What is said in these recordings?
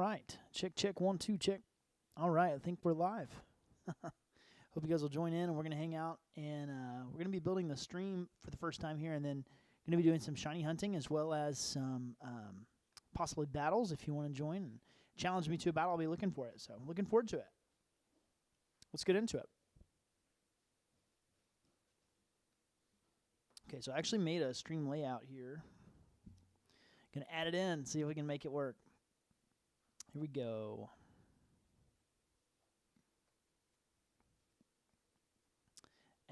right. Check, check, 1, 2, check. All right, I think we're live. Hope you guys will join in, and we're going to hang out, and we're going to be building the stream for the first time here, and then going to be doing some shiny hunting as well as some possibly battles if you want to join and challenge me to a battle. I'll be looking for it, so I'm looking forward to it. Let's get into it. Okay, so I actually made a stream layout here. Going to add it in, see if we can make it work. Here we go.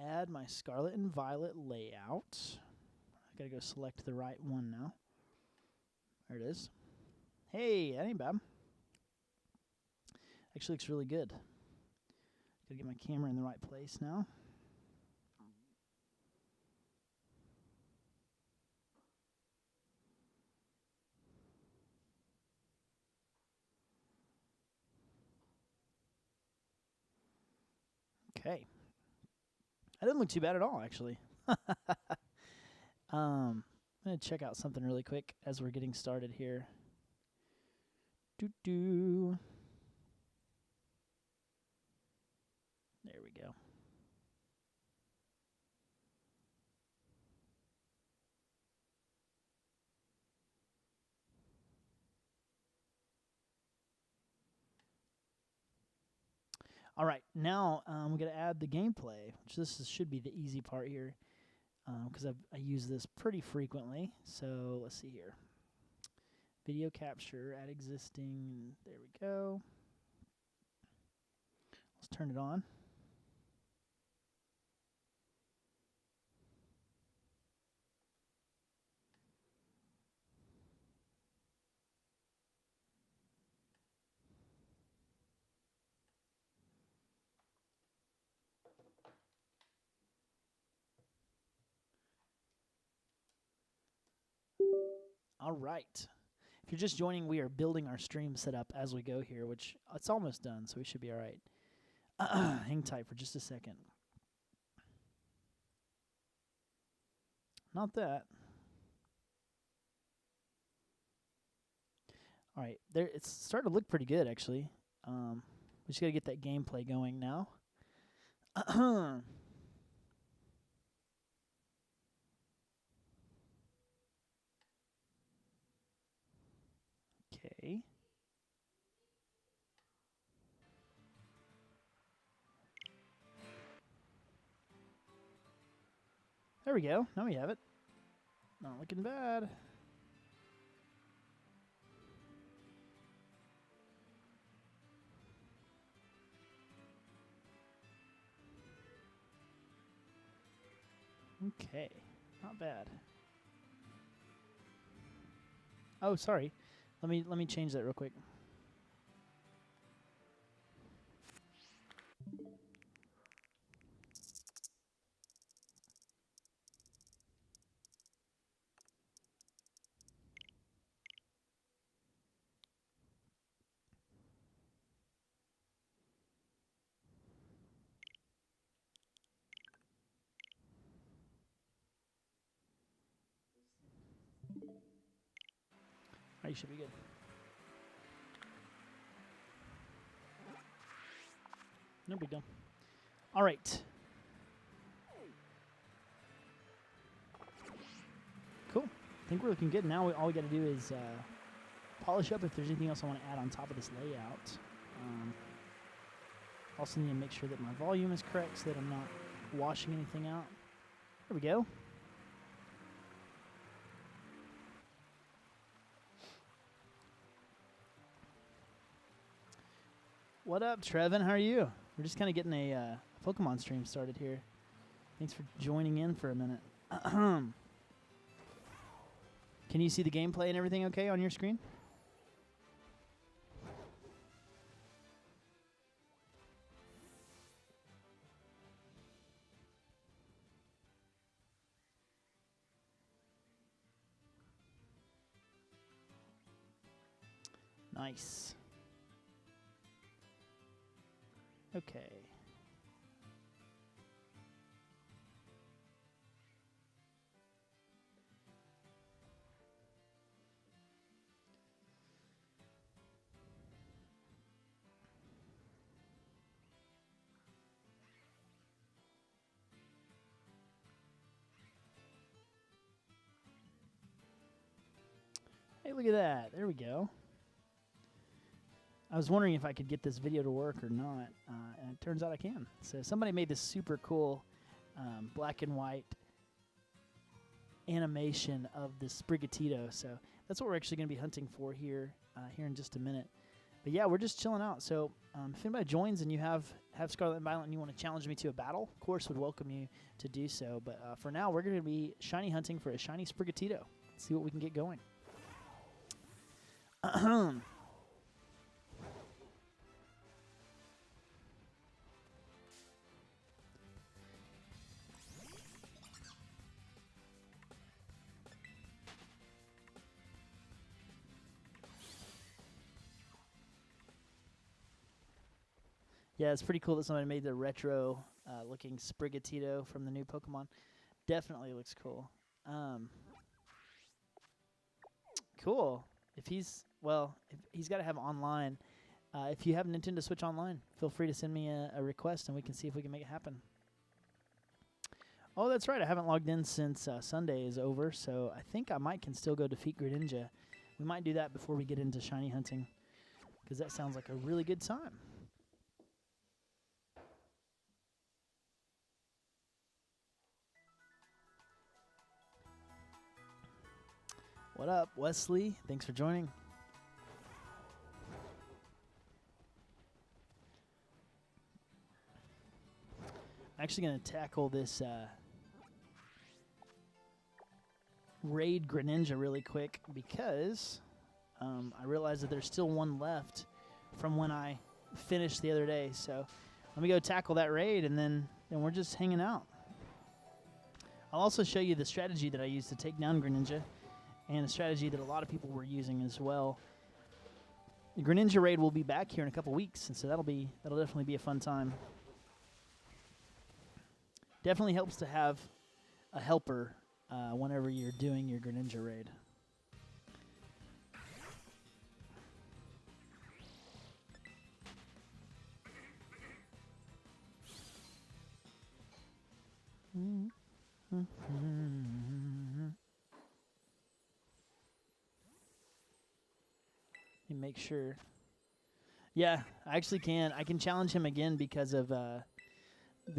Add my Scarlet and Violet layout. I gotta go select the right one now. There it is. Hey, that ain't bad. Actually looks really good. Gotta get my camera in the right place now. Okay. That didn't look too bad at all, actually. I'm going to check out something really quick as we're getting started here. Doo-doo. There we go. All right, now we're going to add the gameplay, which should be the easy part here because I use this pretty frequently. So let's see here. Video capture, add existing, there we go. Let's turn it on. All right. If you're just joining, we are building our stream setup as we go here, which it's almost done, so we should be all right. Hang tight for just a second. Not that. All right, there. It's starting to look pretty good, actually. We just got to get that gameplay going now. Okay. There we go. Now we have it. Not looking bad. Okay. Not bad. Oh, sorry. Let me change that real quick. You should be good. No big deal. All right. Cool. I think we're looking good. Now all we got to do is polish up if there's anything else I want to add on top of this layout. Also need to make sure that my volume is correct so that I'm not washing anything out. There we go. What up, Trevin? How are you? We're just kind of getting a Pokemon stream started here. Thanks for joining in for a minute. Can you see the gameplay and everything okay on your screen? Nice. Okay. look at that. There we go. I was wondering if I could get this video to work or not, and it turns out I can. So somebody made this super cool black and white animation of this Sprigatito. So that's what we're actually going to be hunting for here in just a minute. But yeah, we're just chilling out. So if anybody joins and you have Scarlet and Violet and you want to challenge me to a battle, of course, would welcome you to do so. But for now, we're going to be shiny hunting for a shiny Sprigatito. Let's see what we can get going. Yeah, it's pretty cool that somebody made the retro looking Sprigatito from the new Pokemon. Definitely looks cool. Cool. If he's got to have online. If you have Nintendo Switch Online, feel free to send me a request and we can see if we can make it happen. Oh, that's right. I haven't logged in since Sunday is over, so I think I can still go defeat Greninja. We might do that before we get into shiny hunting, because that sounds like a really good time. What up, Wesley? Thanks for joining. I'm actually going to tackle this raid Greninja really quick because I realized that there's still one left from when I finished the other day. So let me go tackle that raid, and then we're just hanging out. I'll also show you the strategy that I used to take down Greninja, and a strategy that a lot of people were using as well. The Greninja raid will be back here in a couple weeks, and so that'll definitely be a fun time. Definitely helps to have a helper whenever you're doing your Greninja raid. You make sure. Yeah, I actually can. I can challenge him again because of the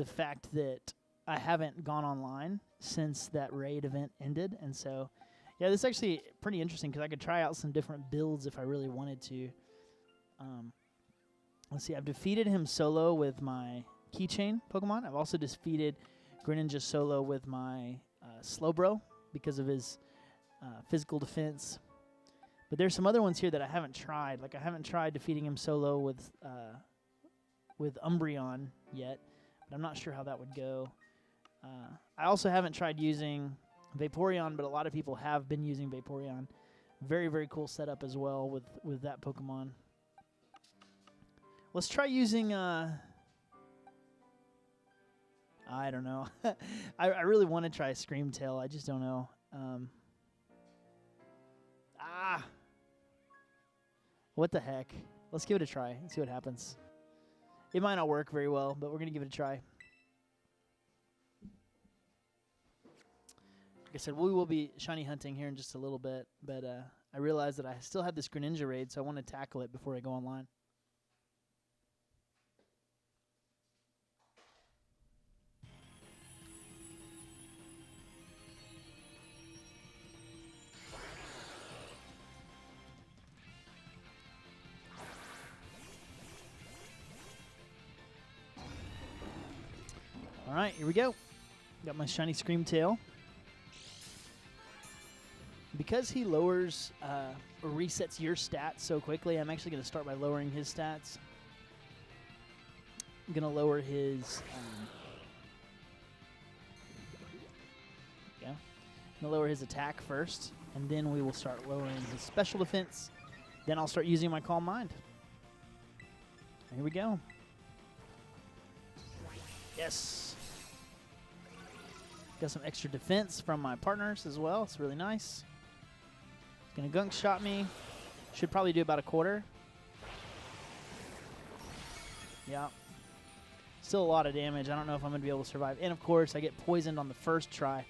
fact that I haven't gone online since that raid event ended. And so, yeah, this is actually pretty interesting because I could try out some different builds if I really wanted to. Let's see. I've defeated him solo with my Keychain Pokemon. I've also defeated Greninja solo with my Slowbro because of his physical defense. But there's some other ones here that I haven't tried. Like I haven't tried defeating him solo with Umbreon yet, but I'm not sure how that would go. I also haven't tried using Vaporeon, but a lot of people have been using Vaporeon. Very, very cool setup as well with that Pokemon. Let's try using... I don't know. I really want to try Screamtail. I just don't know. What the heck? Let's give it a try and see what happens. It might not work very well, but we're going to give it a try. Like I said, we will be shiny hunting here in just a little bit, but I realized that I still have this Greninja raid, so I want to tackle it before I go online. All right, here we go. Got my shiny Screamtail. Because he lowers or resets your stats so quickly, I'm actually going to start by lowering his stats. I'm going to lower his... I'm going to lower his attack first, and then we will start lowering his special defense. Then I'll start using my Calm Mind. Here we go. Yes. Got some extra defense from my partners as well. It's really nice. Gonna gunk shot me. Should probably do about a quarter. Yeah. Still a lot of damage. I don't know if I'm gonna be able to survive. And of course, I get poisoned on the first try.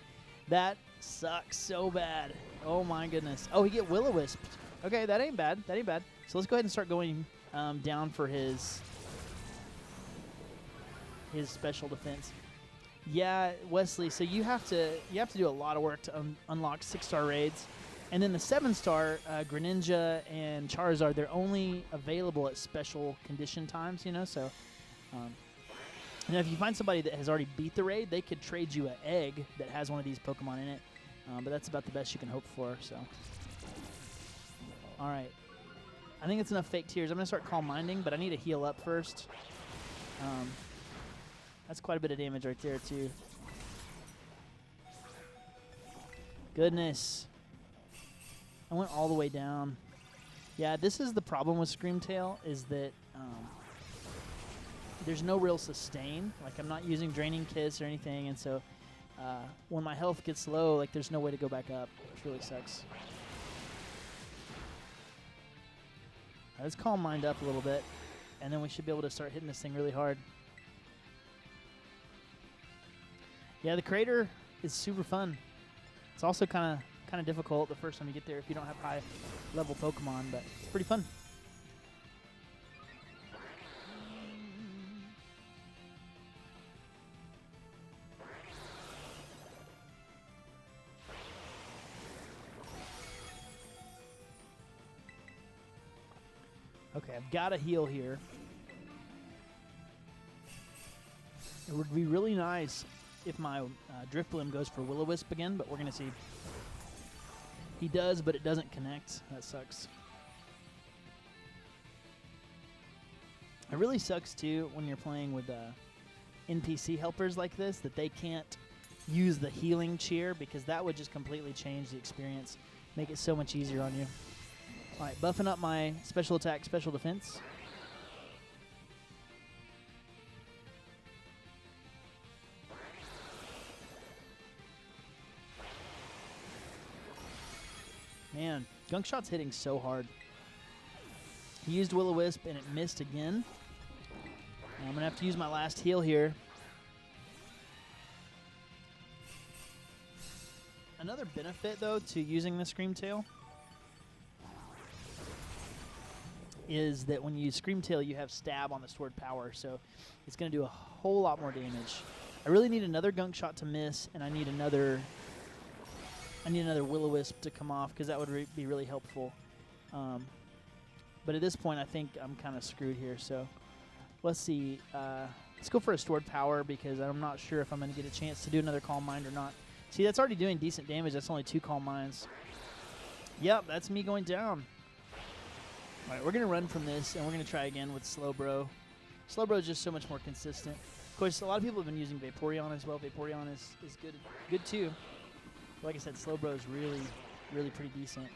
That sucks so bad. Oh my goodness. Oh, he get Will-O-Wisped. Okay, that ain't bad. That ain't bad. So let's go ahead and start going down for his special defense. Yeah, Wesley. So you have to do a lot of work to unlock 6-star raids, and then the 7-star Greninja and Charizard, they're only available at special condition times. You know, so if you find somebody that has already beat the raid, they could trade you an egg that has one of these Pokemon in it. But that's about the best you can hope for. So, all right. I think it's enough fake tears. I'm gonna start Calm Minding, but I need to heal up first. That's quite a bit of damage right there, too. Goodness. I went all the way down. Yeah, this is the problem with Screamtail, is that there's no real sustain. Like, I'm not using Draining Kiss or anything, and so when my health gets low, like, there's no way to go back up, which really sucks. All right, let's Calm Mind up a little bit, and then we should be able to start hitting this thing really hard. Yeah, the crater is super fun. It's also kind of difficult the first time you get there if you don't have high level Pokemon, but it's pretty fun. Okay, I've got to heal here. It would be really nice if my Drifblim goes for Will-O-Wisp again, but we're going to see. He does, but it doesn't connect. That sucks. It really sucks, too, when you're playing with NPC helpers like this, that they can't use the healing cheer, because that would just completely change the experience, make it so much easier on you. All right, buffing up my special attack, special defense. Man, Gunk Shot's hitting so hard. He used Will-O-Wisp and it missed again. Now I'm going to have to use my last heal here. Another benefit, though, to using the Screamtail is that when you use Screamtail, you have Stab on the stored power, so it's going to do a whole lot more damage. I really need another Gunk Shot to miss, and I need another Will-O-Wisp to come off, because that would be really helpful. But at this point, I think I'm kind of screwed here. So let's see. Let's go for a stored power, because I'm not sure if I'm going to get a chance to do another Calm Mind or not. See, that's already doing decent damage. That's only 2 Calm Minds. Yep, that's me going down. All right, we're going to run from this, and we're going to try again with Slowbro. Slowbro is just so much more consistent. Of course, a lot of people have been using Vaporeon as well. Vaporeon is good too. Like I said, Slowbro is really, really pretty decent.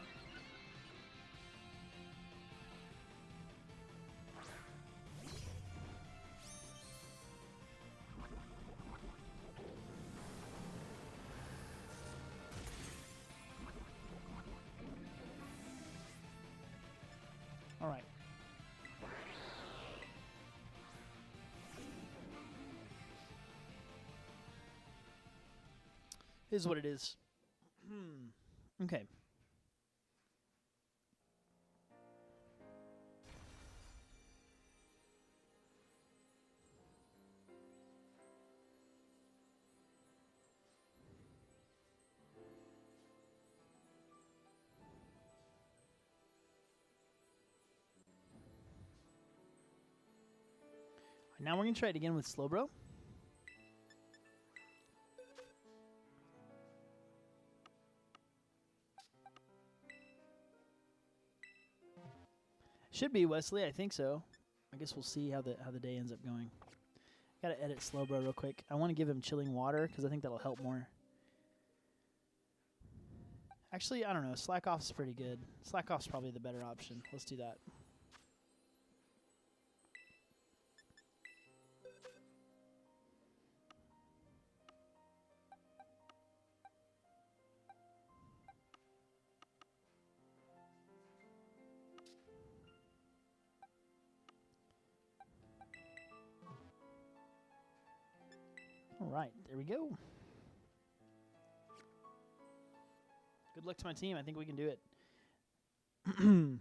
All right. Here's what it is. Okay. Now we're going to try it again with Slowbro. Should be, Wesley. I think so. I guess we'll see how the day ends up going. Got to edit Slowbro real quick. I want to give him Chilling Water, because I think that'll help more. Actually, I don't know. Slack Off's pretty good. Slack Off's probably the better option. Let's do that. All right, there we go. Good luck to my team. I think we can do it. It'd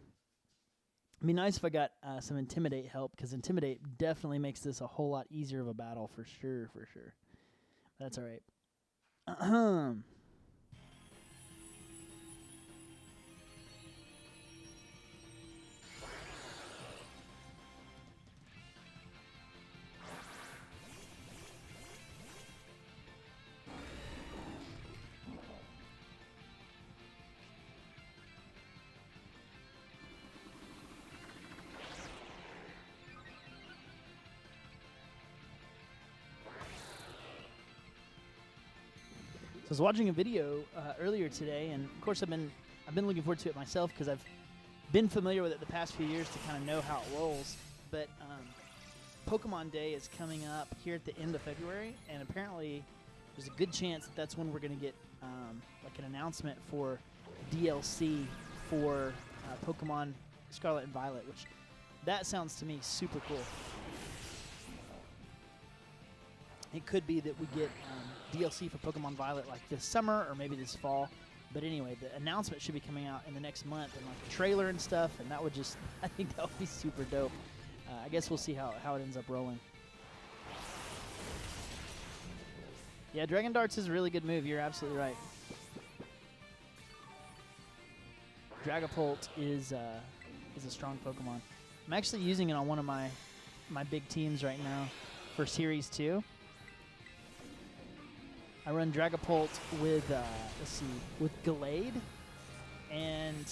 be nice if I got some Intimidate help, because Intimidate definitely makes this a whole lot easier of a battle for sure, for sure. That's all right. I was watching a video earlier today, and of course I've been looking forward to it myself because I've been familiar with it the past few years to kind of know how it rolls. But Pokemon Day is coming up here at the end of February, and apparently there's a good chance that that's when we're going to get like an announcement for DLC for Pokemon Scarlet and Violet, which that sounds to me super cool. It could be that we get DLC for Pokemon Violet like this summer or maybe this fall. But anyway, the announcement should be coming out in the next month, and like a trailer and stuff, and that would just, I think that would be super dope. I guess we'll see how it ends up rolling. Yeah, Dragon Darts is a really good move. You're absolutely right. Dragapult is a strong Pokemon. I'm actually using it on one of my big teams right now for Series 2. I run Dragapult with, let's see, with Gallade and,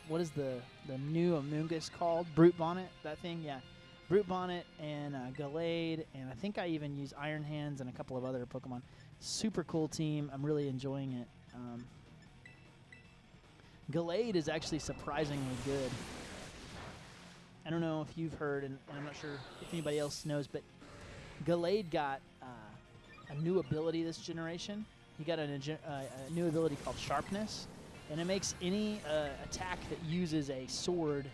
what is the new Amoonguss called? Brute Bonnet, that thing? Yeah. Brute Bonnet and Gallade, and I think I even use Iron Hands and a couple of other Pokemon. Super cool team. I'm really enjoying it. Gallade is actually surprisingly good. I don't know if you've heard, and I'm not sure if anybody else knows, but Gallade got a new ability this generation. He got a new ability called Sharpness, and it makes any attack that uses a sword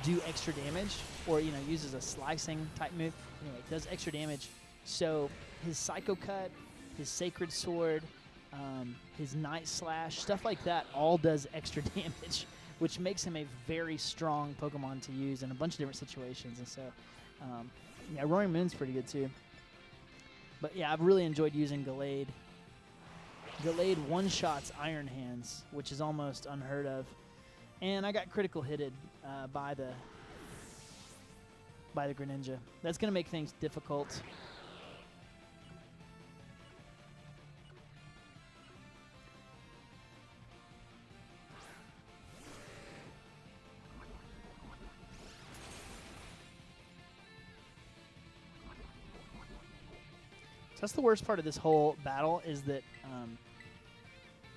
do extra damage, or uses a slicing type move. Anyway, it does extra damage. So his Psycho Cut, his Sacred Sword, his Night Slash, stuff like that, all does extra damage, which makes him a very strong Pokemon to use in a bunch of different situations. And so, yeah, Roaring Moon's pretty good too. But yeah, I've really enjoyed using Gallade. Gallade one-shots Iron Hands, which is almost unheard of. And I got critical hitted by the Greninja. That's going to make things difficult. That's the worst part of this whole battle is that,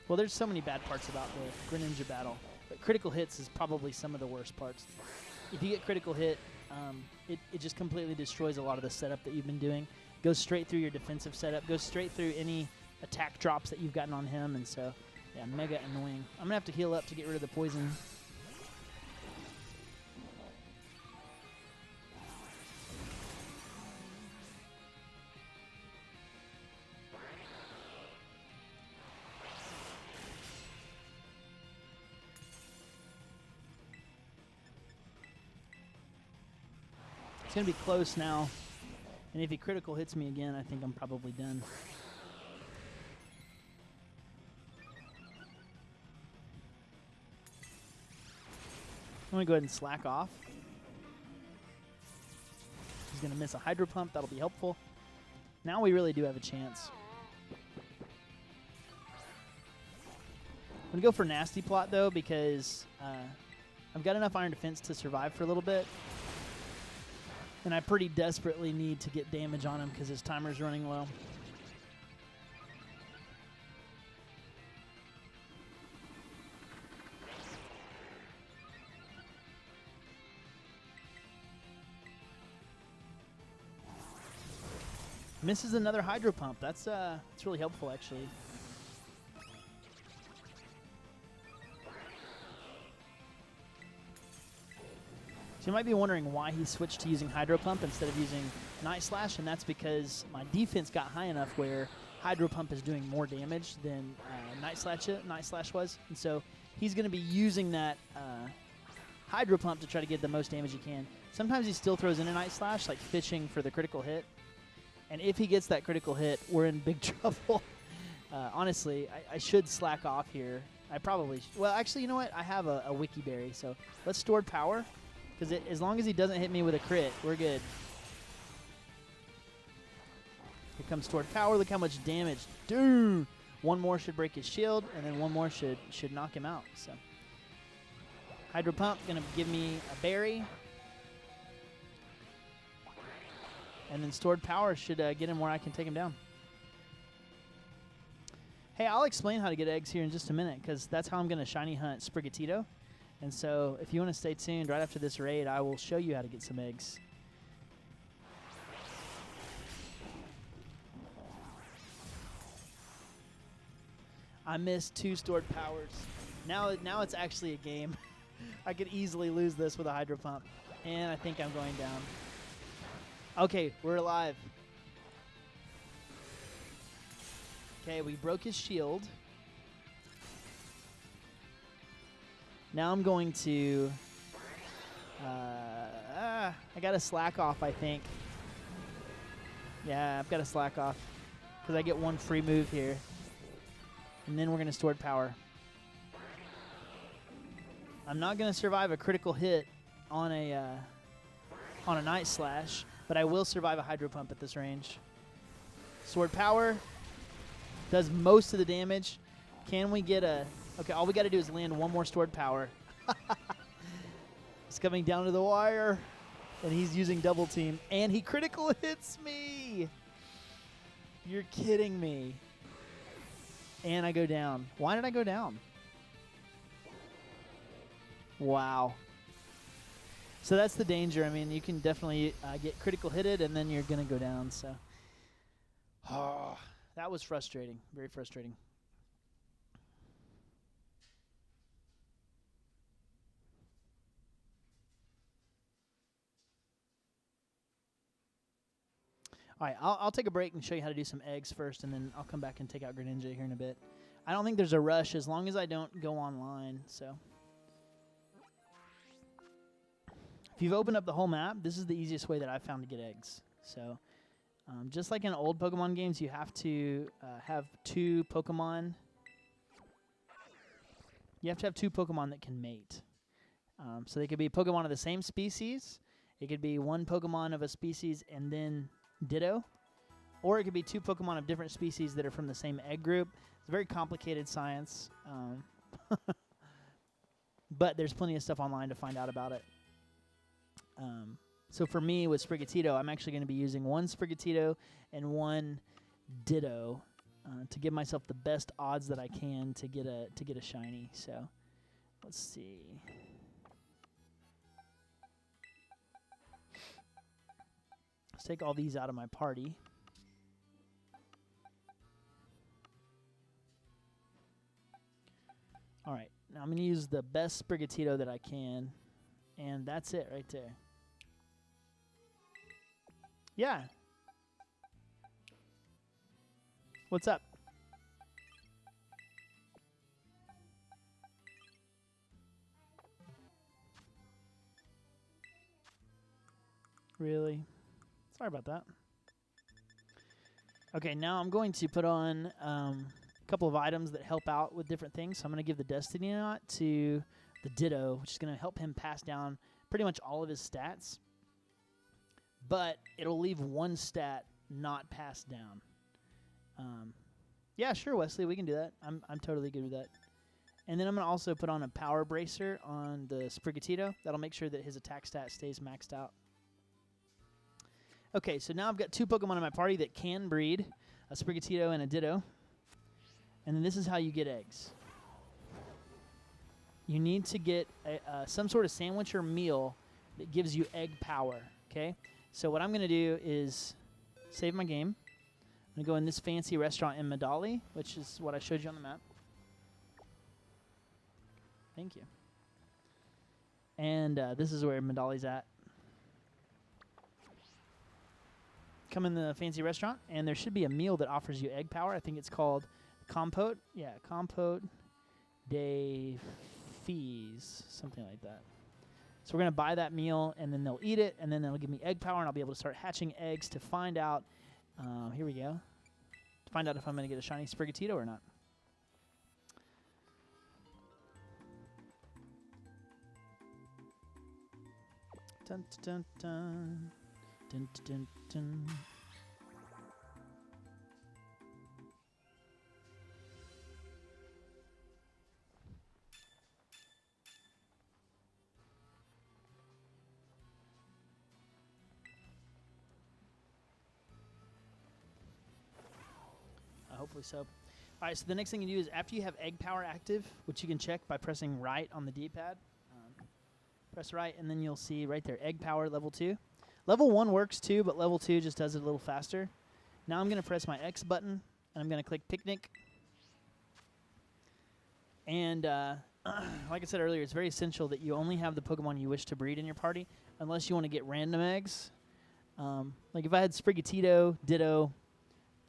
well, there's so many bad parts about the Greninja battle, but critical hits is probably some of the worst parts. If you get critical hit, it just completely destroys a lot of the setup that you've been doing. Goes straight through your defensive setup, goes straight through any attack drops that you've gotten on him, and so, yeah, mega annoying. I'm going to have to heal up to get rid of the poison. It's going to be close now, and if he critical hits me again, I think I'm probably done. I'm going to go ahead and slack off. He's going to miss a Hydro Pump. That'll be helpful. Now we really do have a chance. I'm going to go for Nasty Plot, though, because I've got enough Iron Defense to survive for a little bit. And I pretty desperately need to get damage on him because his timer's running low. Misses another Hydro Pump. That's really helpful, actually. So you might be wondering why he switched to using Hydro Pump instead of using Night Slash, and that's because my defense got high enough where Hydro Pump is doing more damage than Night Slash was. And so he's going to be using that Hydro Pump to try to get the most damage he can. Sometimes he still throws in a Night Slash, like fishing for the critical hit. And if he gets that critical hit, we're in big trouble. Honestly, I should slack off here. I probably well, actually, you know what? I have a Wiki Berry, so let's Stored Power. Because as long as he doesn't hit me with a crit, we're good. Here comes Stored Power. Look how much damage. Dude! One more should break his shield, and then one more should knock him out. So Hydro Pump going to give me a berry. And then Stored Power should get him where I can take him down. Hey, I'll explain how to get eggs here in just a minute, because that's how I'm going to shiny hunt Sprigatito. And so if you want to stay tuned, right after this raid, I will show you how to get some eggs. I missed 2 Stored Powers. Now it's actually a game. I could easily lose this with a Hydro Pump. And I think I'm going down. Okay, we're alive. Okay, we broke his shield. Now I'm going to... I got to slack off, I think. Yeah, I've got to slack off. Because I get one free move here. And then we're going to Stored Power. I'm not going to survive a critical hit on a Night Slash, but I will survive a Hydro Pump at this range. Stored Power does most of the damage. Can we get a... Okay, all we got to do is land one more Stored Power. It's coming down to the wire, and he's using Double Team, and he critical hits me. You're kidding me. And I go down. Why did I go down? Wow. So that's the danger. I mean, you can definitely get critical hitted, and then you're going to go down. So, that was frustrating. Very frustrating. All right, I'll take a break and show you how to do some eggs first, and then I'll come back and take out Greninja here in a bit. I don't think there's a rush as long as I don't go online. So, if you've opened up the whole map, this is the easiest way that I've found to get eggs. So, just like in old Pokemon games, you have to have 2 Pokemon. You have to have 2 Pokemon that can mate. So they could be Pokemon of the same species. It could be 1 Pokemon of a species and then Ditto. Or it could be 2 Pokemon of different species that are from the same egg group. It's a very complicated science. But there's plenty of stuff online to find out about it. So for me, with Sprigatito, I'm actually going to be using 1 Sprigatito and 1 Ditto to give myself the best odds that I can to get a shiny. So let's see. Let's take all these out of my party. All right, now I'm going to use the best Sprigatito that I can, and that's it right there. Yeah. What's up? Really? Sorry about that. Okay, now I'm going to put on a couple of items that help out with different things. So I'm going to give the Destiny Knot to the Ditto, which is going to help him pass down pretty much all of his stats. But it'll leave 1 stat not passed down. Yeah, sure, Wesley, we can do that. I'm totally good with that. And then I'm going to also put on a Power Bracer on the Sprigatito. That'll make sure that his attack stat stays maxed out. Okay, so now I've got 2 Pokemon in my party that can breed, a Sprigatito and a Ditto. And then this is how you get eggs. You need to get some sort of sandwich or meal that gives you egg power, okay? So what I'm going to do is save my game. I'm going to go in this fancy restaurant in Medali, which is what I showed you on the map. Thank you. And this is where Medali's at. Come in the fancy restaurant, and there should be a meal that offers you egg power. I think it's called Compote? Yeah, Compote de fees, something like that. So we're going to buy that meal, and then they'll eat it, and then they'll give me egg power, and I'll be able to start hatching eggs to find out, here we go, to find out if I'm going to get a shiny Sprigatito or not. Dun, dun, dun, dun, dun, dun, dun. Hopefully so. All right, so the next thing you do is after you have egg power active, which you can check by pressing right on the D-pad, press right, and then you'll see right there, egg power level 2. Level 1 works too, but level 2 just does it a little faster. Now I'm going to press my X button, and I'm going to click Picnic. And like I said earlier, it's very essential that you only have the Pokemon you wish to breed in your party, unless you want to get random eggs. Like if I had Sprigatito, Ditto,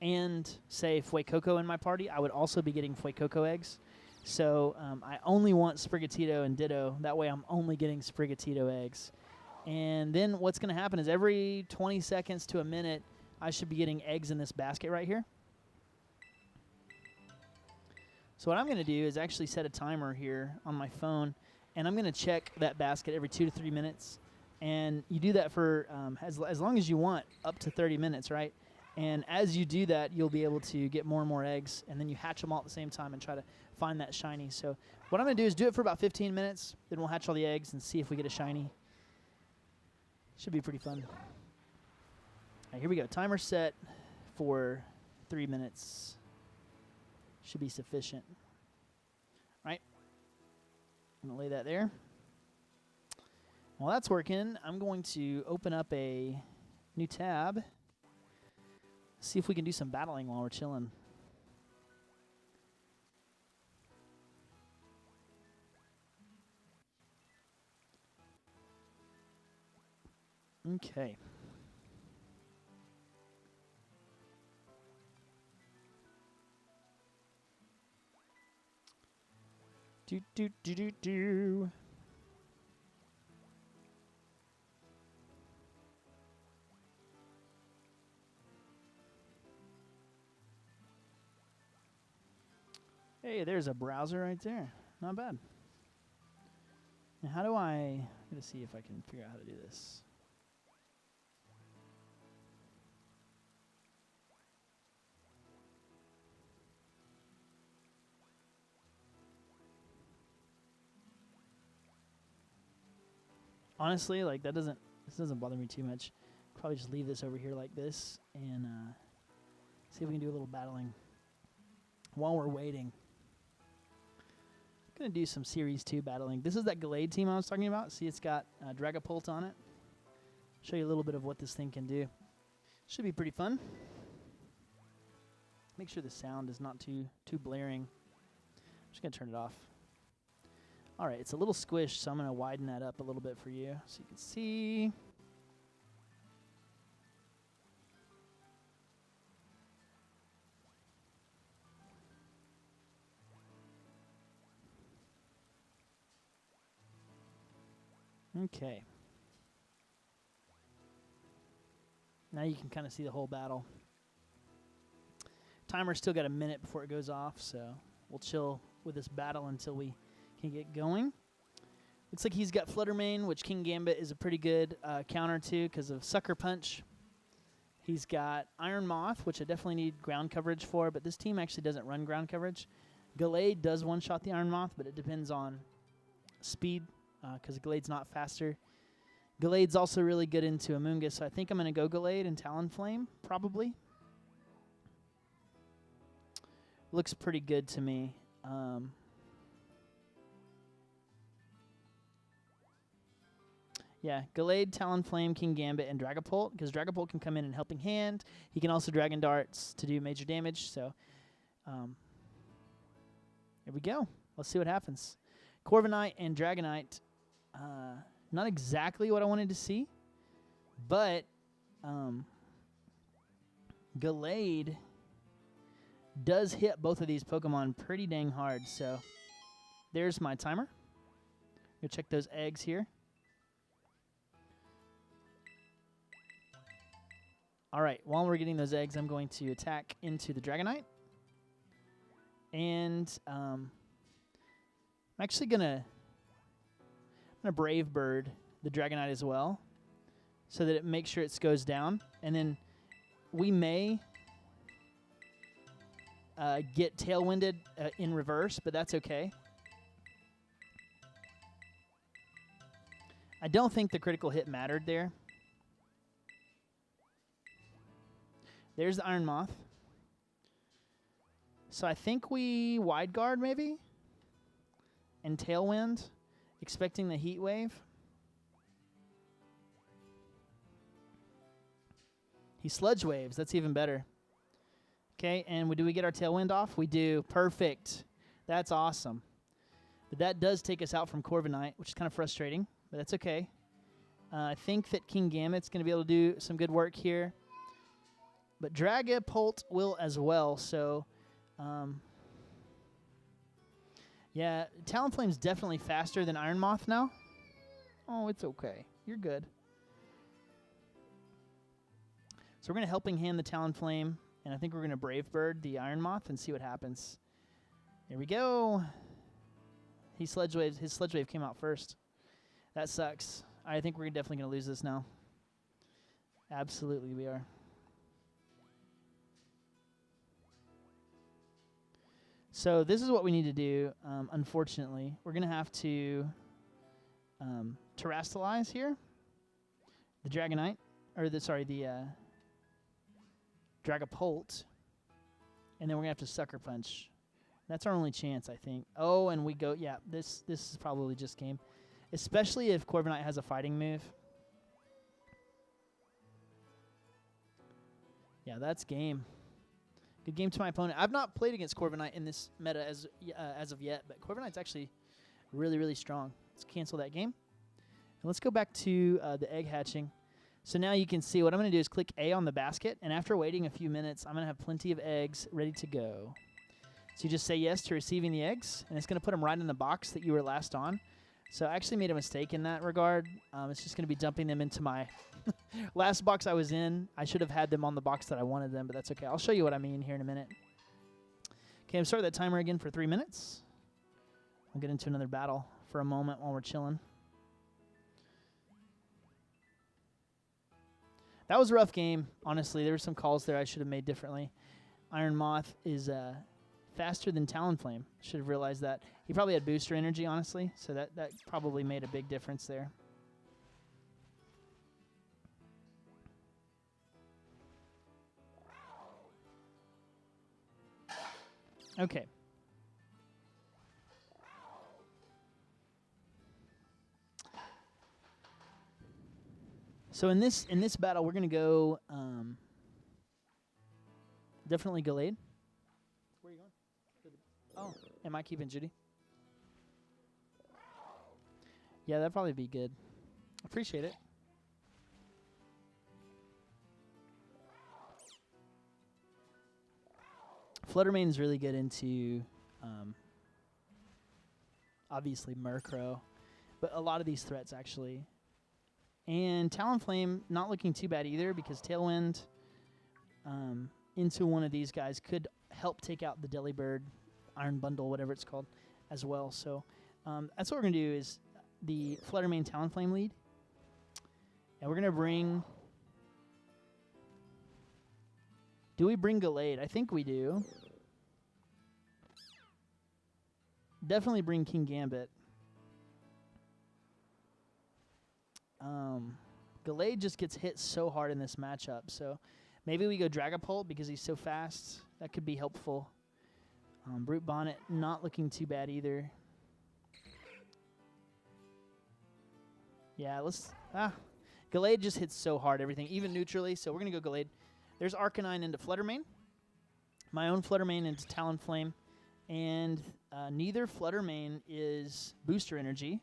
and, say, Fuecoco in my party, I would also be getting Fuecoco eggs. So I only want Sprigatito and Ditto. That way I'm only getting Sprigatito eggs. And then what's going to happen is every 20 seconds to a minute, I should be getting eggs in this basket right here. So what I'm going to do is actually set a timer here on my phone, and I'm going to check that basket every 2 to 3 minutes. And you do that for as long as you want, up to 30 minutes, right? And as you do that, you'll be able to get more and more eggs, and then you hatch them all at the same time and try to find that shiny. So what I'm going to do is do it for about 15 minutes, then we'll hatch all the eggs and see if we get a shiny. Should be pretty fun. All right, here we go. Timer set for 3 minutes. Should be sufficient. All right. I'm going to lay that there. While that's working, I'm going to open up a new tab. See if we can do some battling while we're chilling. Okay. Do do do do do. Hey, there's a browser right there. Not bad. Now, how do I'm going to see if I can figure out how to do this. Honestly, like this doesn't bother me too much. Probably just leave this over here like this and see if we can do a little battling while we're waiting. Gonna do some Series 2 battling. This is that Gallade team I was talking about. See, it's got Dragapult on it. Show you a little bit of what this thing can do. Should be pretty fun. Make sure the sound is not too blaring. I'm just gonna turn it off. All right, it's a little squished, so I'm gonna widen that up a little bit for you so you can see. Okay. Now you can kind of see the whole battle. Timer's still got a minute before it goes off, so we'll chill with this battle until we can get going. Looks like he's got Fluttermane, which King Gambit is a pretty good counter to because of Sucker Punch. He's got Iron Moth, which I definitely need ground coverage for, but this team actually doesn't run ground coverage. Gallade does one-shot the Iron Moth, but it depends on speed because Gallade's not faster. Gallade's also really good into Amoonguss, so I think I'm going to go Gallade and Talonflame, probably. Looks pretty good to me. Yeah, Gallade, Talonflame, King Gambit, and Dragapult, because Dragapult can come in Helping Hand. He can also Dragon Darts to do major damage, so here we go. Let's see what happens. Corviknight and Dragonite, not exactly what I wanted to see, but Gallade does hit both of these Pokemon pretty dang hard. So there's my timer. Go check those eggs here. All right, while we're getting those eggs, I'm going to attack into the Dragonite. And I'm actually going to Brave Bird the Dragonite as well so that it makes sure it goes down. And then we may get Tailwinded in reverse, but that's okay. I don't think the critical hit mattered there. There's the Iron Moth. So I think we Wide Guard maybe? And Tailwind, expecting the Heat Wave. He Sludge Waves. That's even better. Okay, and do we get our Tailwind off? We do. Perfect. That's awesome. But that does take us out from Corviknight, which is kind of frustrating, but that's okay. I think that King Gambit's going to be able to do some good work here. But Dragapult will as well, so yeah, Talonflame's definitely faster than Iron Moth now. Oh, it's okay. You're good. So we're going to Helping Hand the Talonflame, and I think we're going to Brave Bird the Iron Moth and see what happens. Here we go. His Sludge Wave came out first. That sucks. I think we're definitely going to lose this now. Absolutely we are. So this is what we need to do, unfortunately. We're going to have to Terrastalize here. The Dragonite, or the Dragapult. And then we're going to have to Sucker Punch. That's our only chance, I think. Oh, and we go, yeah, this is probably just game. Especially if Corviknight has a fighting move. Yeah, that's game. Good game to my opponent. I've not played against Corviknight in this meta as of yet, but Corviknight's actually really, really strong. Let's cancel that game. And let's go back to the egg hatching. So now you can see what I'm going to do is click A on the basket, and after waiting a few minutes, I'm going to have plenty of eggs ready to go. So you just say yes to receiving the eggs, and it's going to put them right in the box that you were last on. So I actually made a mistake in that regard. It's just going to be dumping them into my last box I was in. I should have had them on the box that I wanted them, but that's okay. I'll show you what I mean here in a minute. Okay, I'm starting that timer again for 3 minutes. We'll get into another battle for a moment while we're chilling. That was a rough game, honestly. There were some calls there I should have made differently. Iron Moth is faster than Talonflame. Should have realized that. He probably had booster energy, honestly, so that probably made a big difference there. Okay. So in this battle, we're going to go definitely Gallade. Where are you going? Oh, am I keeping Judy? Yeah, that'd probably be good. Appreciate it. Fluttermane is really good into, obviously, Murkrow, but a lot of these threats, actually. And Talonflame, not looking too bad either, because Tailwind into one of these guys could help take out the Delibird, Iron Bundle, whatever it's called, as well. So that's what we're going to do is the Fluttermane Talonflame lead. And we're going to bring... Do we bring Gallade? I think we do. Definitely bring King Gambit. Gallade just gets hit so hard in this matchup, so maybe we go Dragapult because he's so fast. That could be helpful. Brute Bonnet not looking too bad either. Yeah, let's... Gallade just hits so hard, everything, even neutrally, so we're going to go Gallade. There's Arcanine into Fluttermane. My own Fluttermane into Talonflame. And neither Fluttermane is Booster Energy.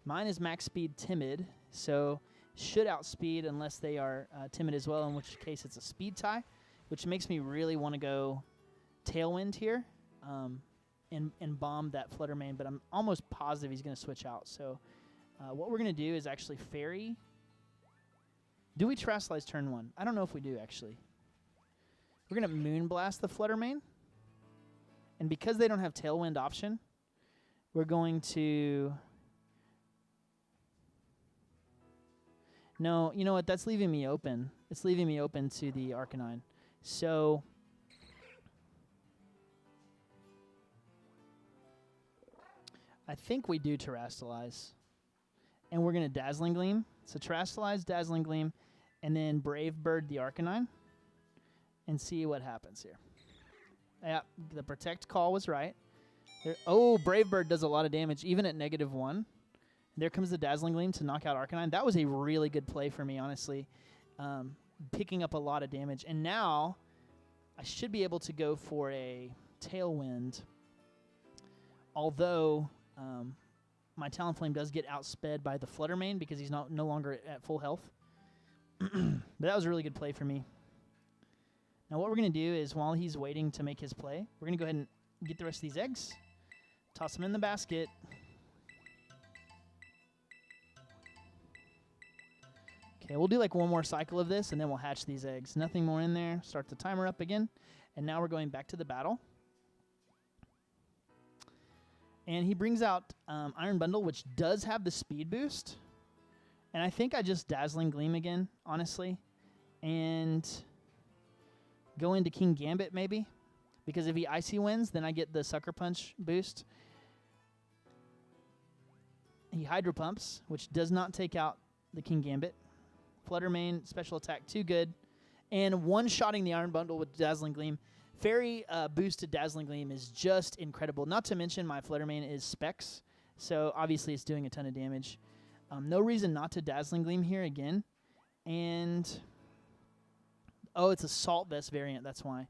Mine is Max Speed Timid, so should outspeed unless they are timid as well, in which case it's a speed tie, which makes me really want to go Tailwind here and bomb that Flutter Mane, but I'm almost positive he's going to switch out. So what we're going to do is actually Fairy. Do we Terrasilize turn 1? I don't know if we do, actually. We're going to Moonblast the Flutter Mane. And because they don't have Tailwind option, we're going to... No, you know what? That's leaving me open. It's leaving me open to the Arcanine. So... I think we do Terrasilize. And we're going to Dazzling Gleam. So Terrasilize, Dazzling Gleam, and then Brave Bird the Arcanine. And see what happens here. Yeah, the Protect call was right. Oh, Brave Bird does a lot of damage, even at -1. There comes the Dazzling Gleam to knock out Arcanine. That was a really good play for me, honestly. Picking up a lot of damage. And now, I should be able to go for a Tailwind. Although, my Talonflame does get outsped by the Flutter Mane because he's no longer at full health. But that was a really good play for me. Now what we're going to do is while he's waiting to make his play, we're going to go ahead and get the rest of these eggs. Toss them in the basket. Okay, we'll do like one more cycle of this, and then we'll hatch these eggs. Nothing more in there. Start the timer up again. And now we're going back to the battle. And he brings out Iron Bundle, which does have the speed boost. And I think I just Dazzling Gleam again, honestly. And go into King Gambit, maybe. Because if he Icy wins, then I get the Sucker Punch boost. He Hydro Pumps, which does not take out the King Gambit. Flutter Mane, special attack, too good. And one-shotting the Iron Bundle with Dazzling Gleam. Fairy boosted Dazzling Gleam is just incredible. Not to mention my Flutter Mane is Specs, so obviously it's doing a ton of damage. No reason not to Dazzling Gleam here again. And, oh, it's a Salt Vest variant, that's why.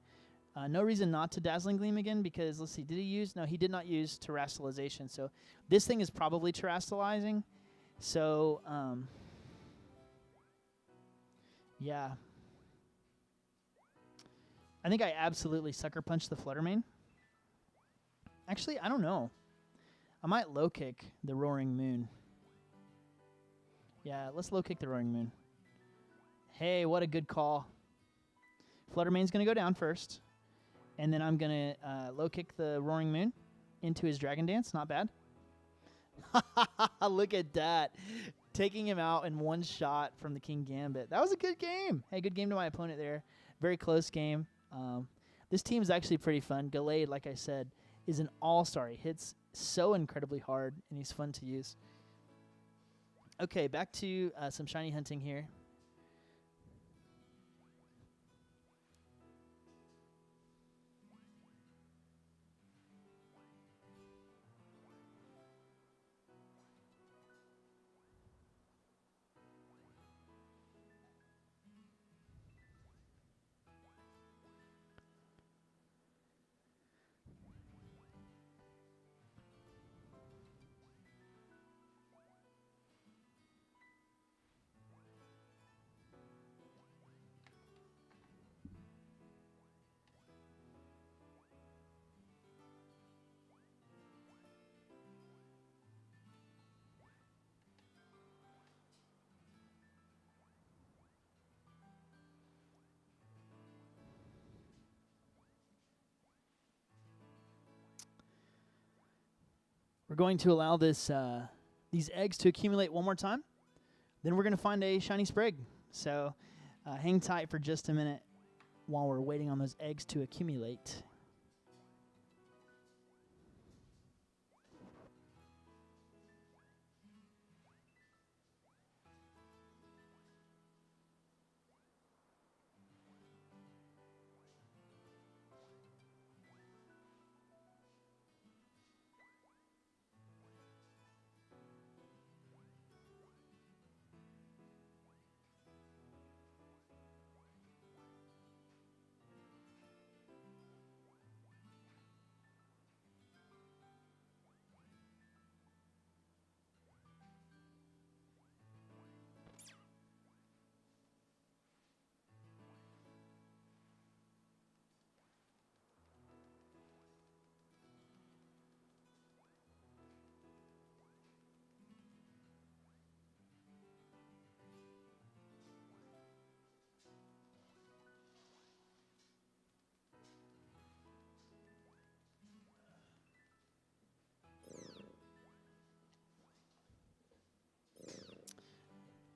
No reason not to Dazzling Gleam again because, let's see, did he use? No, he did not use Terrastalization. So this thing is probably Terrastalizing. So, yeah. I think I absolutely Sucker Punch the Flutter Mane. Actually, I don't know. I might low kick the Roaring Moon. Yeah, let's low kick the Roaring Moon. Hey, what a good call. Flutter Mane's going to go down first. And then I'm going to low kick the Roaring Moon into his Dragon Dance. Not bad. Look at that. Taking him out in one shot from the King Gambit. That was a good game. Hey, good game to my opponent there. Very close game. This team is actually pretty fun. Gallade, like I said, is an all-star. He hits so incredibly hard, and he's fun to use. Okay, back to some shiny hunting here. We're going to allow this these eggs to accumulate one more time. Then we're going to find a shiny Sprig. So hang tight for just a minute while we're waiting on those eggs to accumulate.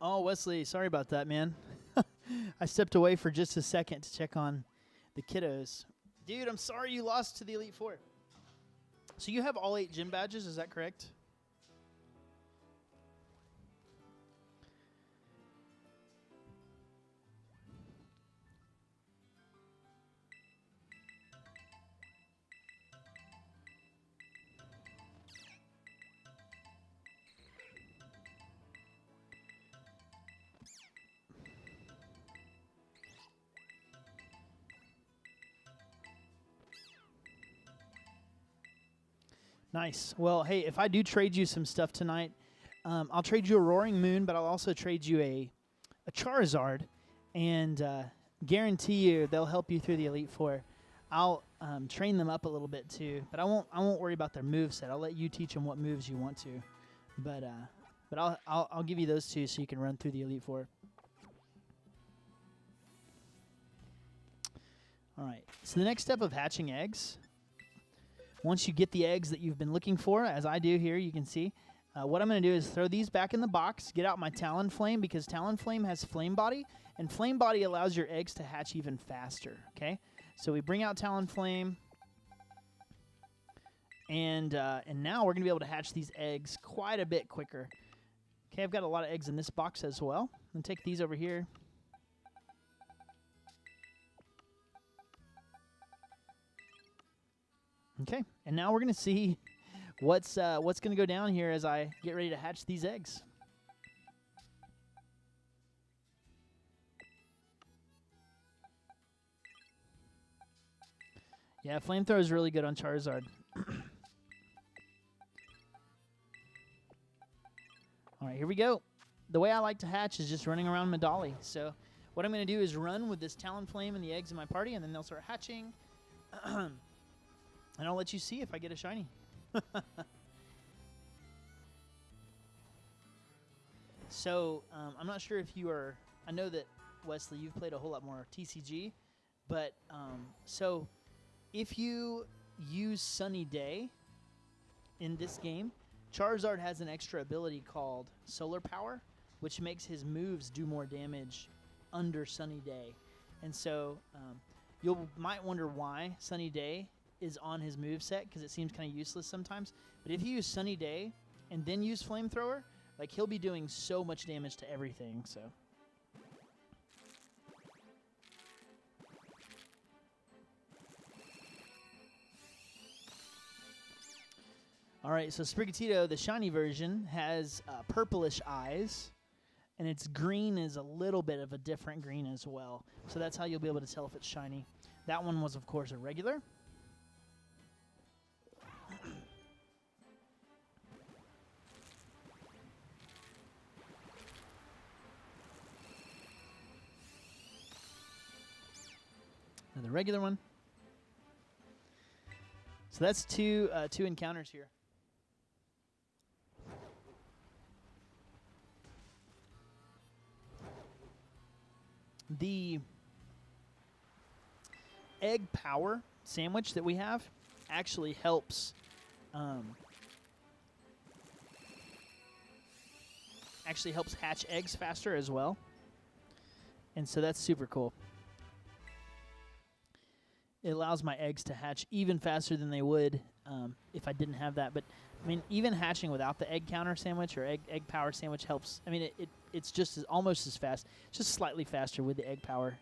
Oh, Wesley, sorry about that, man. I stepped away for just a second to check on the kiddos. Dude, I'm sorry you lost to the Elite Four. So you have all 8 gym badges, is that correct? Nice. Well, hey, if I do trade you some stuff tonight, I'll trade you a Roaring Moon, but I'll also trade you a Charizard, and guarantee you they'll help you through the Elite Four. I'll train them up a little bit too, but I won't worry about their moveset. I'll let you teach them what moves you want to, but I'll give you those two so you can run through the Elite Four. All right. So the next step of hatching eggs. Once you get the eggs that you've been looking for, as I do here, you can see, what I'm going to do is throw these back in the box, get out my Talonflame, because Talonflame has Flame Body, and Flame Body allows your eggs to hatch even faster, okay? So we bring out Talonflame, and now we're going to be able to hatch these eggs quite a bit quicker. Okay, I've got a lot of eggs in this box as well. I'm going to take these over here. Okay, and now we're going to see what's going to go down here as I get ready to hatch these eggs. Yeah, Flamethrower is really good on Charizard. All right, here we go. The way I like to hatch is just running around Medali. So what I'm going to do is run with this Talonflame and the eggs in my party, and then they'll start hatching. And I'll let you see if I get a shiny. So, I'm not sure if you are... I know that, Wesley, you've played a whole lot more TCG. But, so, if you use Sunny Day in this game, Charizard has an extra ability called Solar Power, which makes his moves do more damage under Sunny Day. And so, you might wonder why Sunny Day is on his moveset, because it seems kind of useless sometimes. But if you use Sunny Day and then use Flamethrower, like, he'll be doing so much damage to everything, so. All right, so Sprigatito, the shiny version, has purplish eyes, and its green is a little bit of a different green as well. So that's how you'll be able to tell if it's shiny. That one was, of course, a regular. Another regular one. So that's two encounters here. The egg power sandwich that we have actually helps hatch eggs faster as well. And so that's super cool. It allows my eggs to hatch even faster than they would if I didn't have that. But, I mean, even hatching without the egg counter sandwich or egg power sandwich helps. I mean, it's just almost as fast, just slightly faster with the egg power.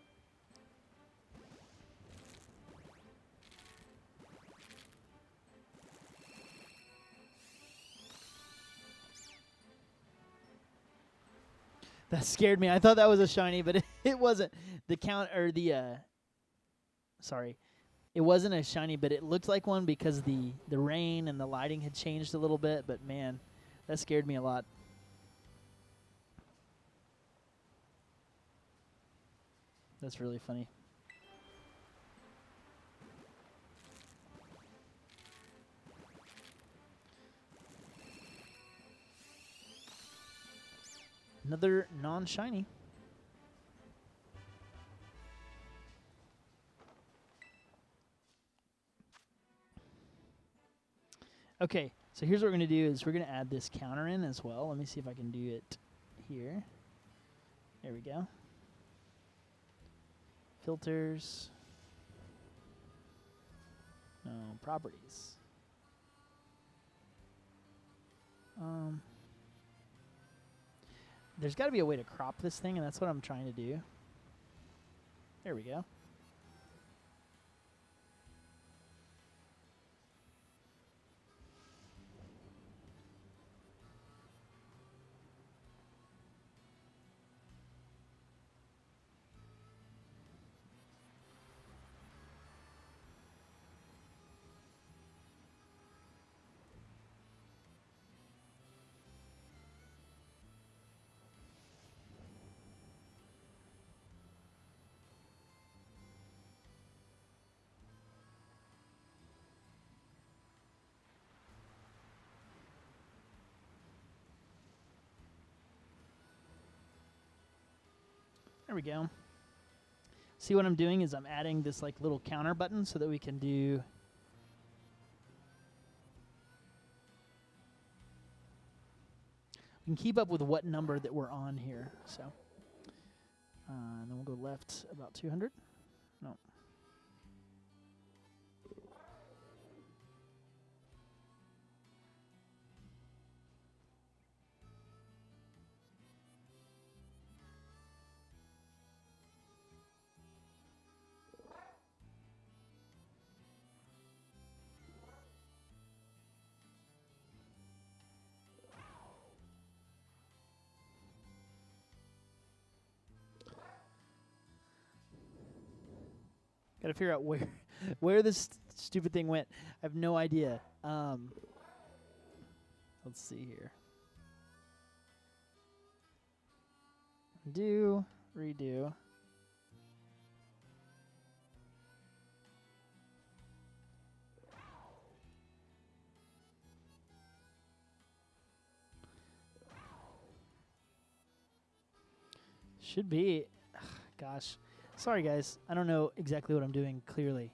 That scared me. I thought that was a shiny, but it wasn't. The count or the sorry. It wasn't a shiny, but it looked like one because the rain and the lighting had changed a little bit, but man, that scared me a lot. That's really funny. Another non-shiny. Okay, so here's what we're going to do is we're going to add this counter in as well. Let me see if I can do it here. There we go. Filters. No, properties. There's got to be a way to crop this thing, and that's what I'm trying to do. There we go. There we go. See what I'm doing is I'm adding this like little counter button so that we can do we can keep up with what number that we're on here. So and then we'll go left about 200. No. Got to figure out where this stupid thing went. I have no idea. Let's see here. Do, redo. Should be. Gosh. Sorry, guys. I don't know exactly what I'm doing clearly.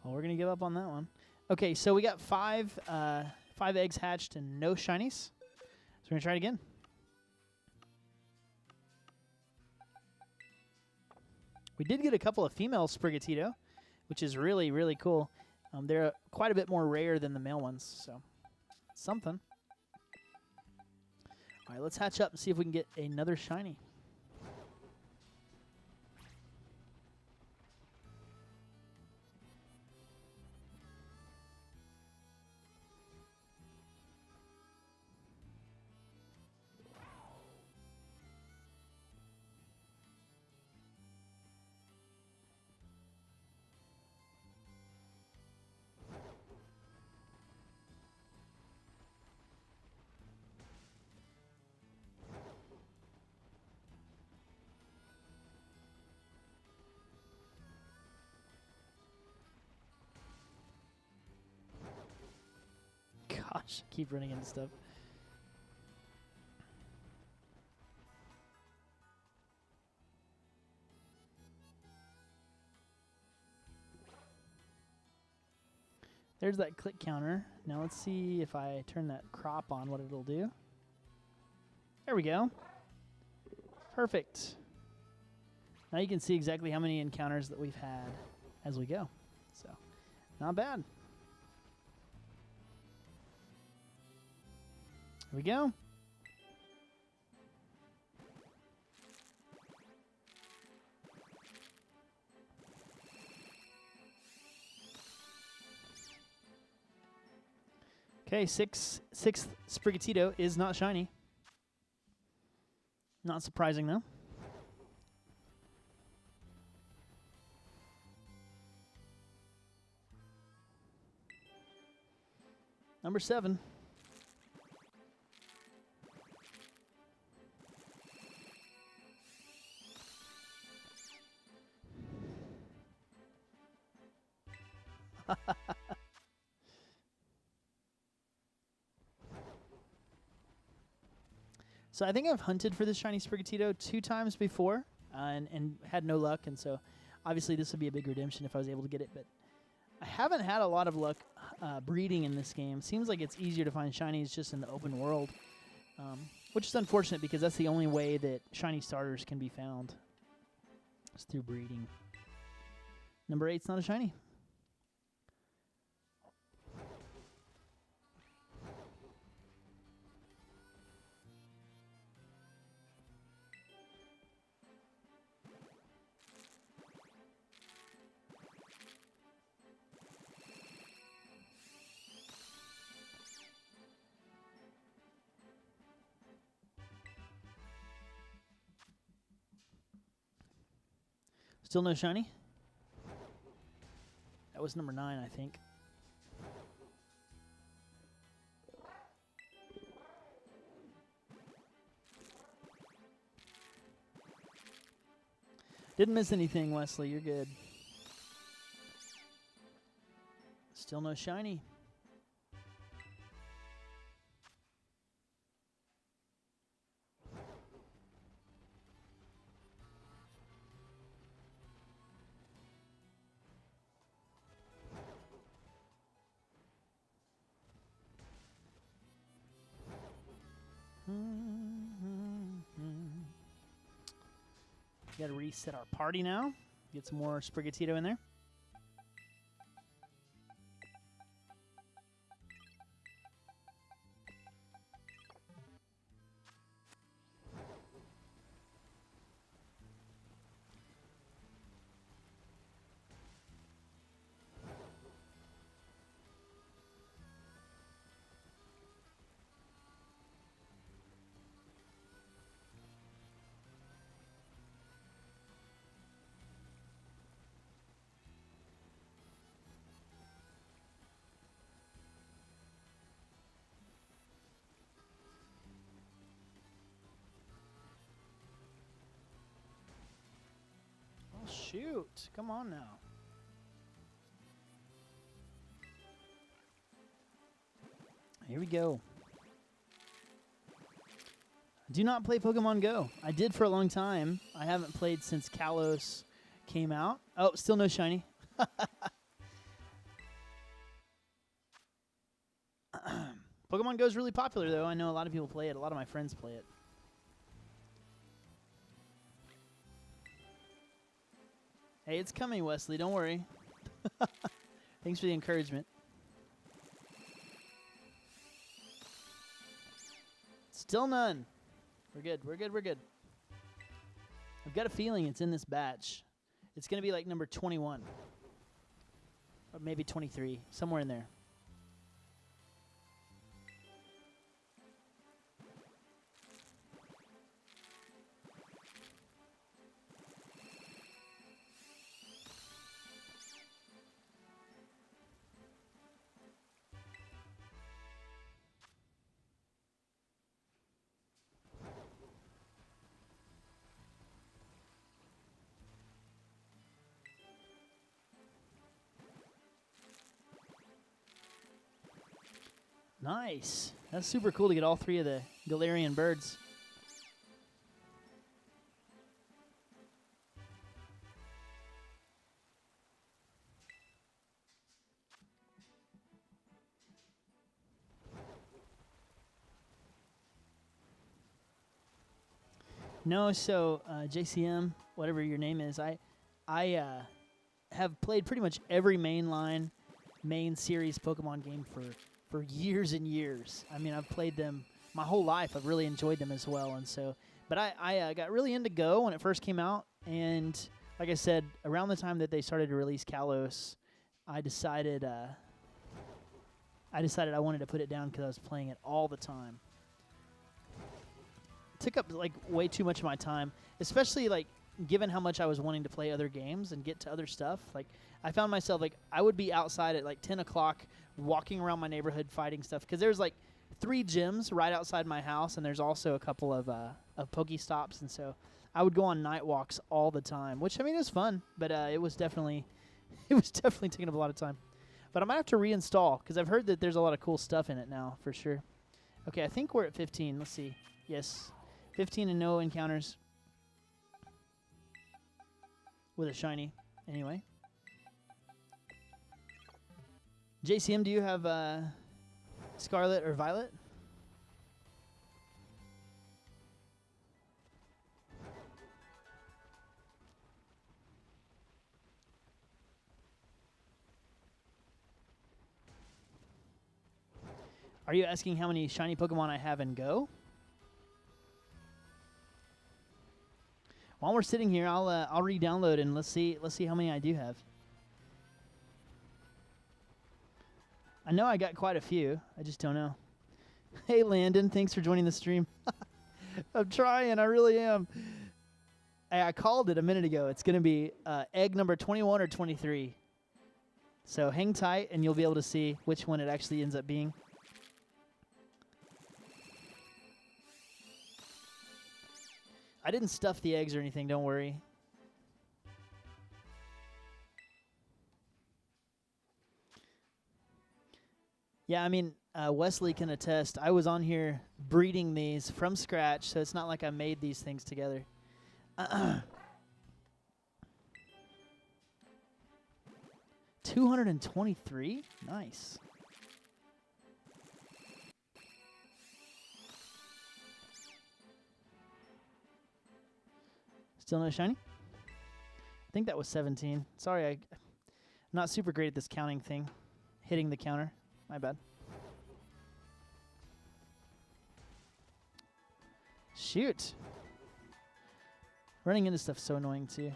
Well, we're going to give up on that one. Okay, so we got five eggs hatched and no shinies. So we're going to try it again. We did get a couple of female Sprigatito, which is really, really cool. They're quite a bit more rare than the male ones, so something. All right, let's hatch up and see if we can get another shiny. Gosh, I keep running into stuff. There's that click counter. Now let's see if I turn that crop on, what it'll do. There we go. Perfect. Now you can see exactly how many encounters that we've had as we go. So, not bad. Here we go. Okay, sixth Sprigatito is not shiny. Not surprising, though. Number 7. So I think I've hunted for this shiny Sprigatito 2 times before, and had no luck, and so obviously this would be a big redemption if I was able to get it, but I haven't had a lot of luck breeding in this game. Seems like it's easier to find shinies just in the open world, which is unfortunate because that's the only way that shiny starters can be found. It's through breeding. Number 8's not a shiny. Still no shiny? That was number 9, I think. Didn't miss anything, Wesley. You're good. Still no shiny. Got to reset our party now. Get some more Sprigatito in there. Shoot, come on now. Here we go. Do not play Pokemon Go. I did for a long time. I haven't played since Kalos came out. Oh, still no shiny. Pokemon Go is really popular, though. I know a lot of people play it. A lot of my friends play it. Hey, it's coming, Wesley. Don't worry. Thanks for the encouragement. Still none. We're good. We're good. We're good. I've got a feeling it's in this batch. It's going to be like number 21. Or maybe 23. Somewhere in there. Nice. That's super cool to get all 3 of the Galarian birds. No, so JCM, whatever your name is, I have played pretty much every main series Pokemon game for years and years. I mean, I've played them my whole life. I've really enjoyed them as well, and so. But I got really into Go when it first came out, and like I said, around the time that they started to release Kalos, I decided I wanted to put it down because I was playing it all the time. It took up like way too much of my time, especially like given how much I was wanting to play other games and get to other stuff. Like I found myself like I would be outside at like 10 o'clock walking around my neighborhood fighting stuff because there's like 3 gyms right outside my house, and there's also a couple of Pokestops, and so I would go on night walks all the time, which I mean it was fun, but it was definitely taking up a lot of time. But I might have to reinstall because I've heard that there's a lot of cool stuff in it now for sure. Okay, I think we're at 15. Let's see. Yes, 15 and no encounters with a shiny. Anyway. JCM, do you have Scarlet or Violet? Are you asking how many shiny Pokemon I have in Go? While we're sitting here, I'll re-download and let's see how many I do have. I know I got quite a few. I just don't know. Hey Landon, thanks for joining the stream. I'm trying, I really am. I called it a minute ago. It's going to be egg number 21 or 23. So hang tight and you'll be able to see which one it actually ends up being. I didn't stuff the eggs or anything, don't worry. Yeah, I mean, Wesley can attest. I was on here breeding these from scratch, so it's not like I made these things together. 223? Nice. Still no shiny? I think that was 17. Sorry, I'm not super great at this counting thing. Hitting the counter. My bad. Shoot. Running into stuff's so annoying too.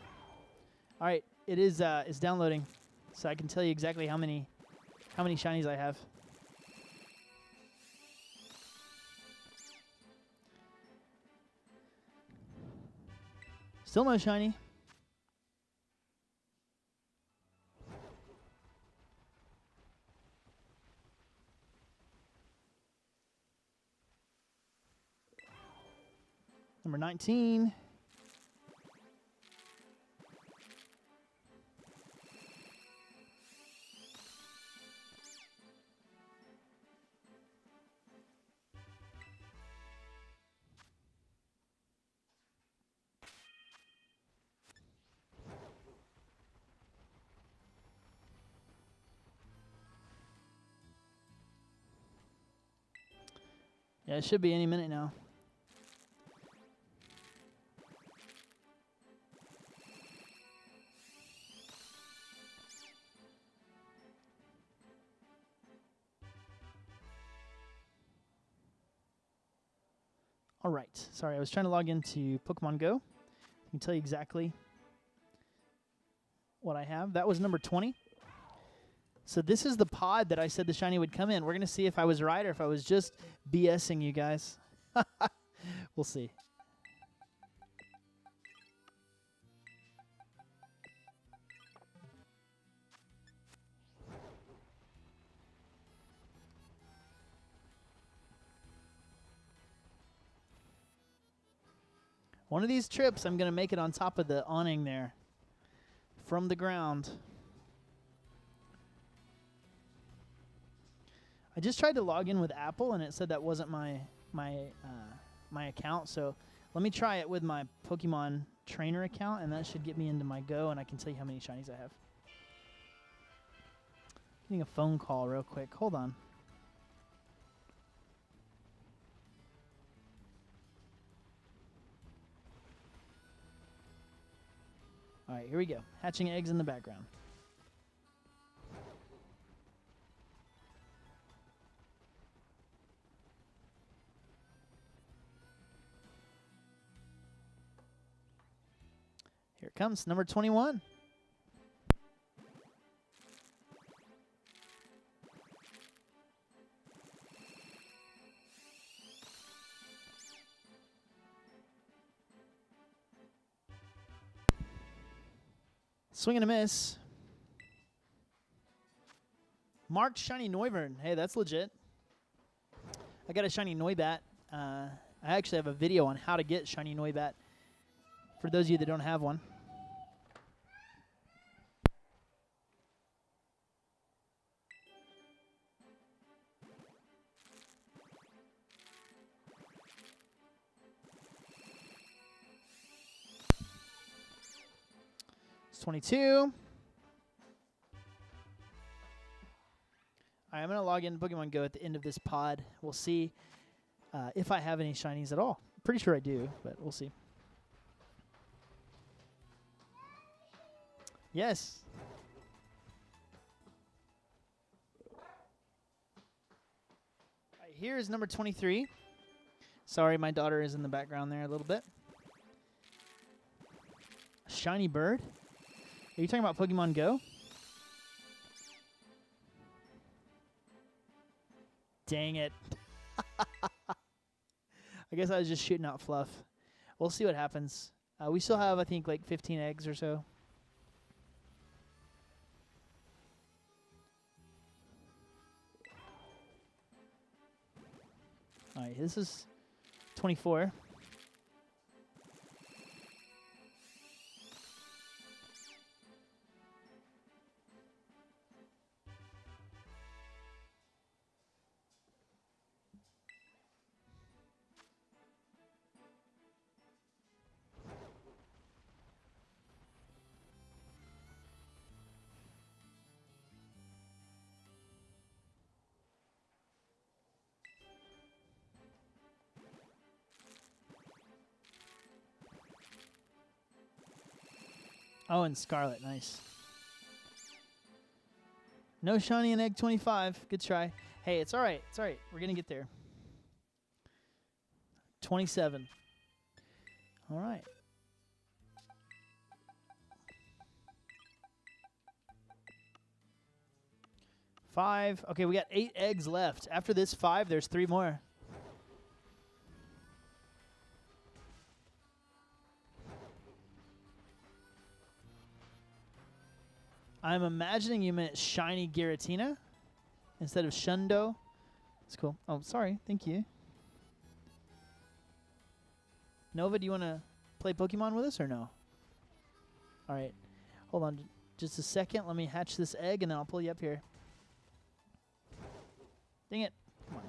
All right, it is it's downloading, so I can tell you exactly how many shinies I have. Still no shiny. Number 19. Yeah, it should be any minute now. All right. Sorry, I was trying to log into Pokemon Go. I can tell you exactly what I have. That was number 20. So this is the pod that I said the shiny would come in. We're going to see if I was right or if I was just BSing you guys. We'll see. One of these trips, I'm going to make it on top of the awning there from the ground. I just tried to log in with Apple, and it said that wasn't my account. So let me try it with my Pokemon Trainer account, and that should get me into my Go, and I can tell you how many shinies I have. Getting a phone call real quick. Hold on. All right, here we go. Hatching eggs in the background. Here it comes, number 21. Swing and a miss. Marked shiny Noivern. Hey, that's legit. I got a shiny Noibat. I actually have a video on how to get shiny Noibat for those of you that don't have one. 22. I'm going to log into Pokemon Go at the end of this pod. We'll see if I have any shinies at all. Pretty sure I do, but we'll see. Yes. All right, here is number 23. Sorry, my daughter is in the background there a little bit. Shiny bird? Are you talking about Pokemon Go? Dang it. I guess I was just shooting out fluff. We'll see what happens. We still have, I think, like 15 eggs or so. All right, this is 24. Oh, and Scarlet. Nice. No shiny in egg 25. Good try. Hey, it's all right. It's all right. We're going to get there. 27. All right. Five. Okay, we got 8 eggs left. After this 5, there's 3 more. I'm imagining you meant shiny Giratina instead of Shundo. That's cool. Oh, sorry. Thank you. Nova, do you want to play Pokemon with us or no? All right. Hold on just a second. Let me hatch this egg, and then I'll pull you up here. Dang it. Come on.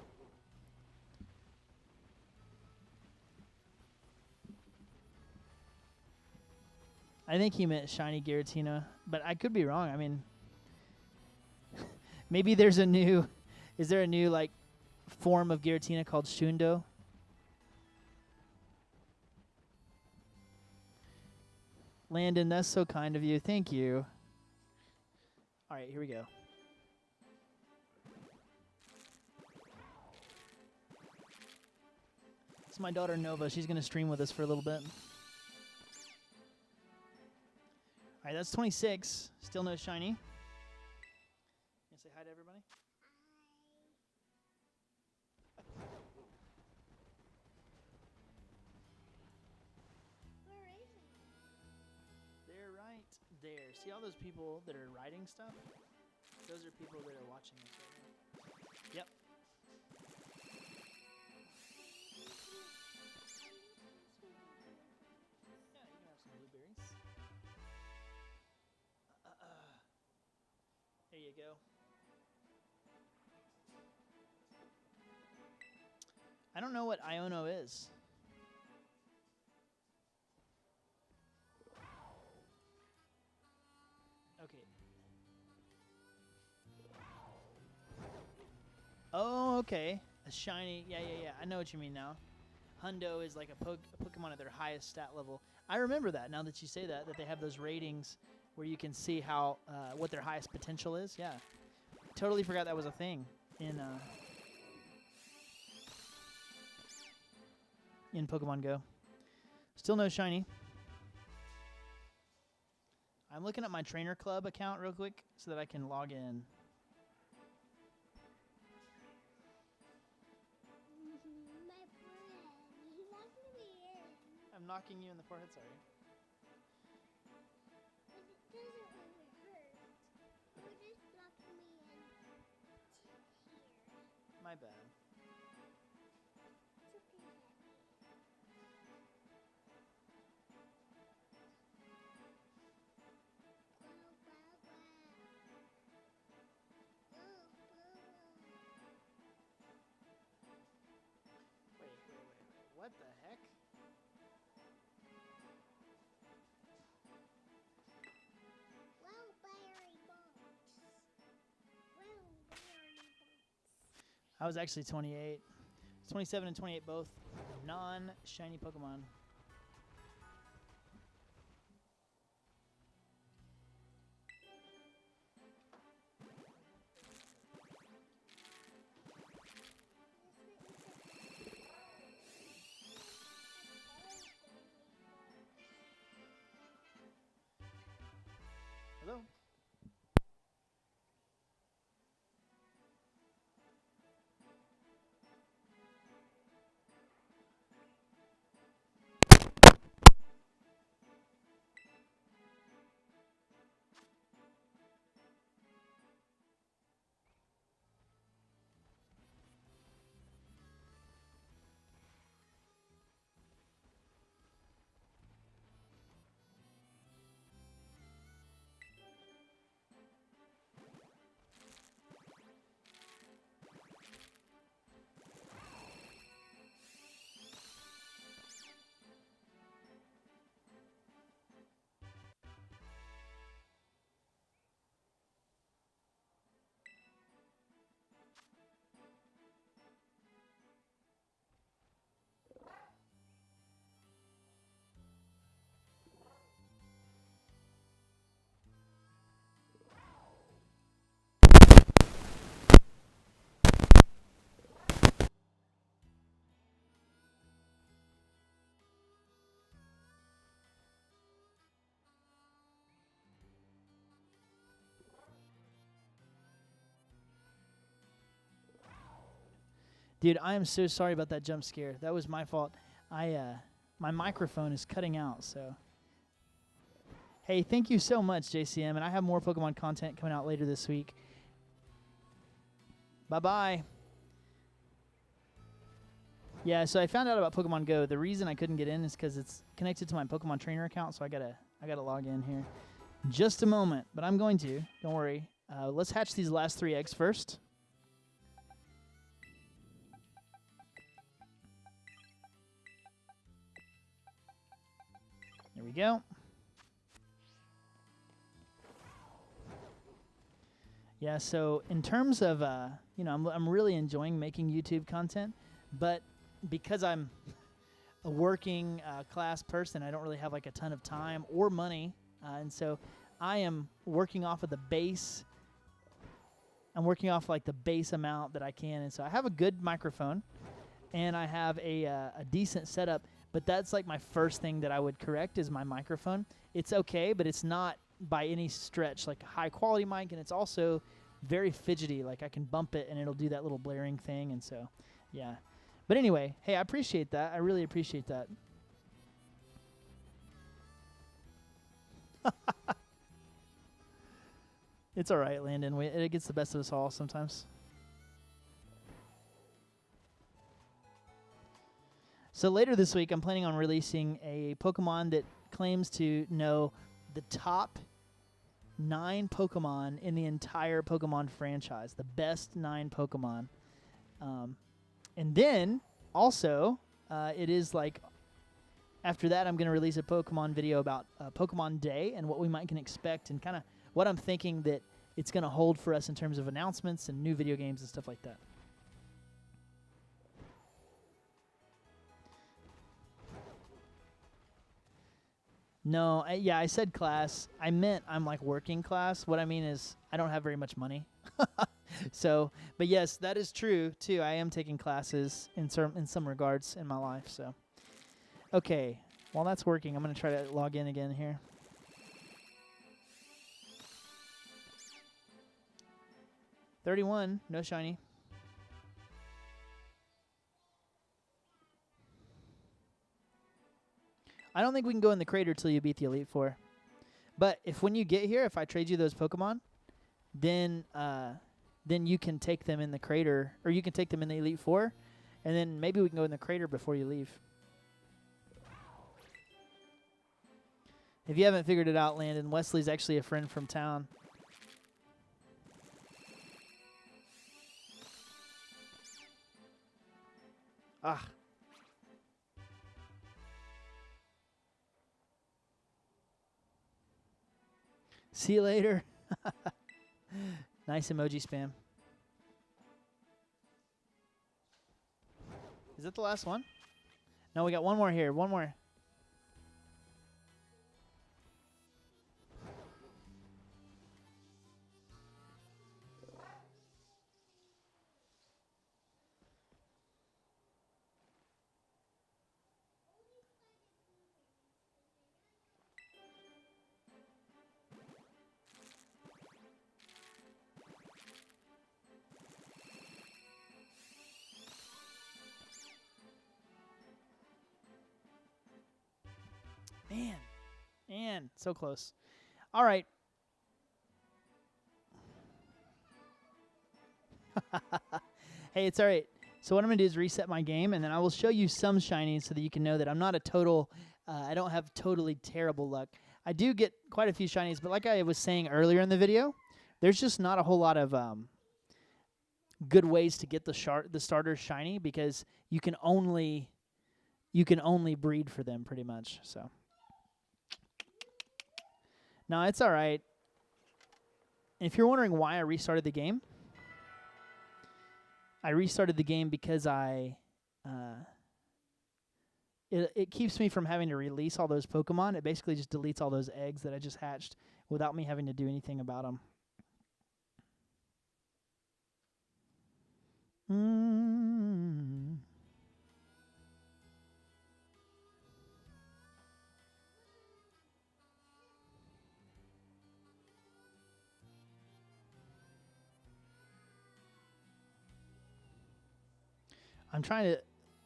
I think he meant shiny Giratina, but I could be wrong. I mean, maybe there's a new, is there a new, like, form of Giratina called Shundo? Landon, that's so kind of you. Thank you. All right, here we go. It's my daughter Nova. She's going to stream with us for a little bit. All right, that's 26. Still no shiny. You want to say hi to everybody? Where is it? They're right there. See all those people that are writing stuff? Those are people that are watching us right now. Yep. Yeah, you can have some blueberries. There you go. I don't know what Iono is. Okay. Oh, okay. A shiny. Yeah. I know what you mean now. Hundo is like a Pokemon at their highest stat level. I remember that now that you say that they have those ratings where you can see how what their highest potential is. Yeah. Totally forgot that was a thing in Pokemon Go. Still no shiny. I'm looking at my Trainer Club account real quick so that I can log in. My friend, he knocked me in. I'm knocking you in the forehead, sorry. But it doesn't really hurt. You just knocked me in here. My bad. It's okay. Wait. What the heck? I was actually 28. 27 and 28 both non-shiny Pokemon. Hello? Dude, I am so sorry about that jump scare. That was my fault. My microphone is cutting out, so. Hey, thank you so much, JCM, and I have more Pokemon content coming out later this week. Bye-bye. Yeah, so I found out about Pokemon Go. The reason I couldn't get in is because it's connected to my Pokemon Trainer account, so I gotta log in here. Just a moment, but I'm going to. Don't worry. Let's hatch these last 3 eggs first. There we go. Yeah, so in terms of, I'm really enjoying making YouTube content, but because I'm a working class person, I don't really have like a ton of time or money, and so I am working off of the base. I'm working off like the base amount that I can, and so I have a good microphone, and I have a decent setup. But that's like my first thing that I would correct is my microphone. It's okay, but it's not by any stretch like a high quality mic, and it's also very fidgety. Like I can bump it and it'll do that little blaring thing, and so yeah. But anyway, hey, I appreciate that. I really appreciate that. It's all right, Landon. It gets the best of us all sometimes. So later this week, I'm planning on releasing a Pokemon that claims to know the top 9 Pokemon in the entire Pokemon franchise, the best 9 Pokemon. And then, also, it is like, after that, I'm going to release a Pokemon video about Pokemon Day and what we might can expect and kind of what I'm thinking that it's going to hold for us in terms of announcements and new video games and stuff like that. No, I said class. I meant I'm like working class. What I mean is I don't have very much money. So, but yes, that is true too. I am taking classes in some regards in my life. So, okay, while that's working, I'm gonna try to log in again here. $31, no shiny. I don't think we can go in the crater till you beat the Elite Four. But if when you get here, if I trade you those Pokemon, then you can take them in the crater, or you can take them in the Elite Four, and then maybe we can go in the crater before you leave. If you haven't figured it out, Landon, Wesley's actually a friend from town. Ah. See you later. Nice emoji spam. Is that the last one? No, we got one more here. One more. Man, so close. All right. Hey, it's all right. So what I'm going to do is reset my game, and then I will show you some shinies so that you can know that I'm not a total, I don't have totally terrible luck. I do get quite a few shinies, but like I was saying earlier in the video, there's just not a whole lot of good ways to get the starter shiny because you can only breed for them pretty much. So no, it's all right. If you're wondering why I restarted the game, I restarted the game because it keeps me from having to release all those Pokemon. It basically just deletes all those eggs that I just hatched without me having to do anything about them. I'm trying to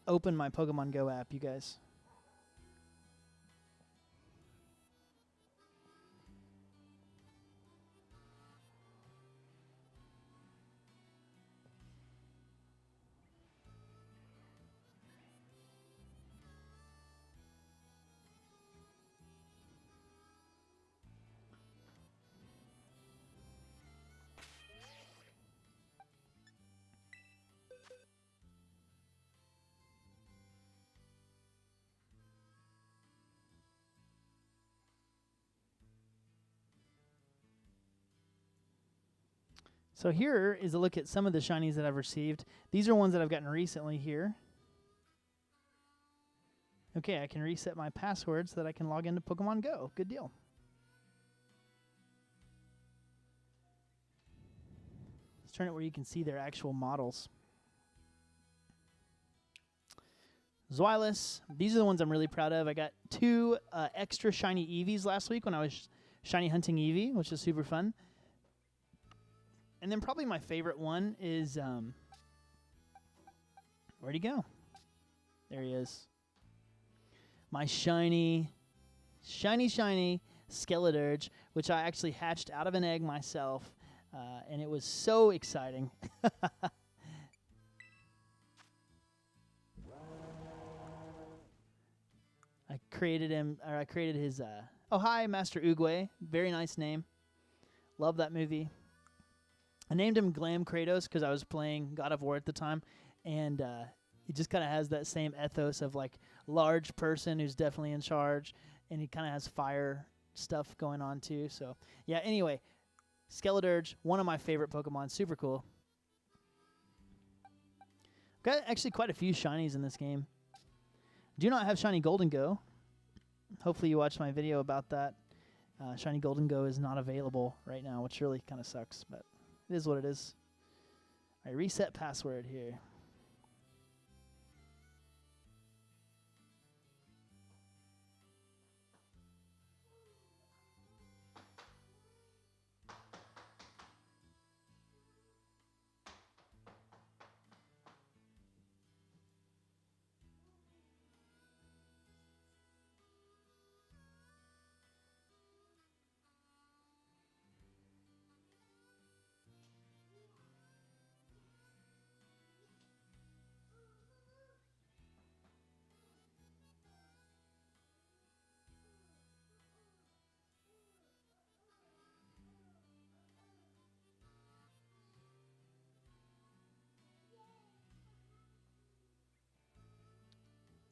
open my Pokemon Go app, you guys. So here is a look at some of the shinies that I've received. These are ones that I've gotten recently here. Okay, I can reset my password so that I can log into Pokemon Go. Good deal. Let's turn it where you can see their actual models. Zweilous. These are the ones I'm really proud of. I got 2 extra shiny Eevees last week when I was shiny hunting Eevee, which is super fun. And then probably my favorite one is, where'd he go? There he is. My shiny Skeleturge, which I actually hatched out of an egg myself, and it was so exciting. I created his, oh hi, Master Oogway. Very nice name. Love that movie. I named him Glam Kratos because I was playing God of War at the time, and he just kind of has that same ethos of like large person who's definitely in charge, and he kind of has fire stuff going on too. So yeah, anyway, Skeleturge, one of my favorite Pokemon, super cool. Got actually quite a few shinies in this game. Do not have shiny Golden Go. Hopefully you watched my video about that. Shiny Golden Go is not available right now, which really kind of sucks, but it is what it is. I reset password here.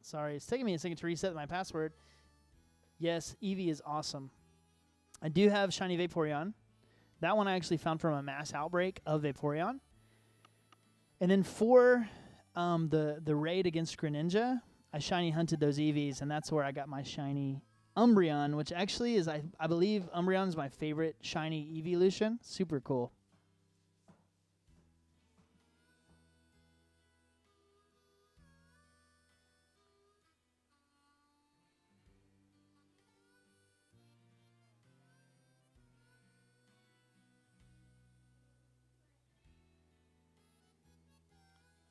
Sorry, it's taking me a second to reset my password. Yes, Eevee is awesome. I do have shiny Vaporeon. That one I actually found from a mass outbreak of Vaporeon. And then 4 the raid against Greninja, I shiny hunted those Eevees, and that's where I got my shiny Umbreon, which actually is, I believe Umbreon is my favorite shiny evolution. Super cool.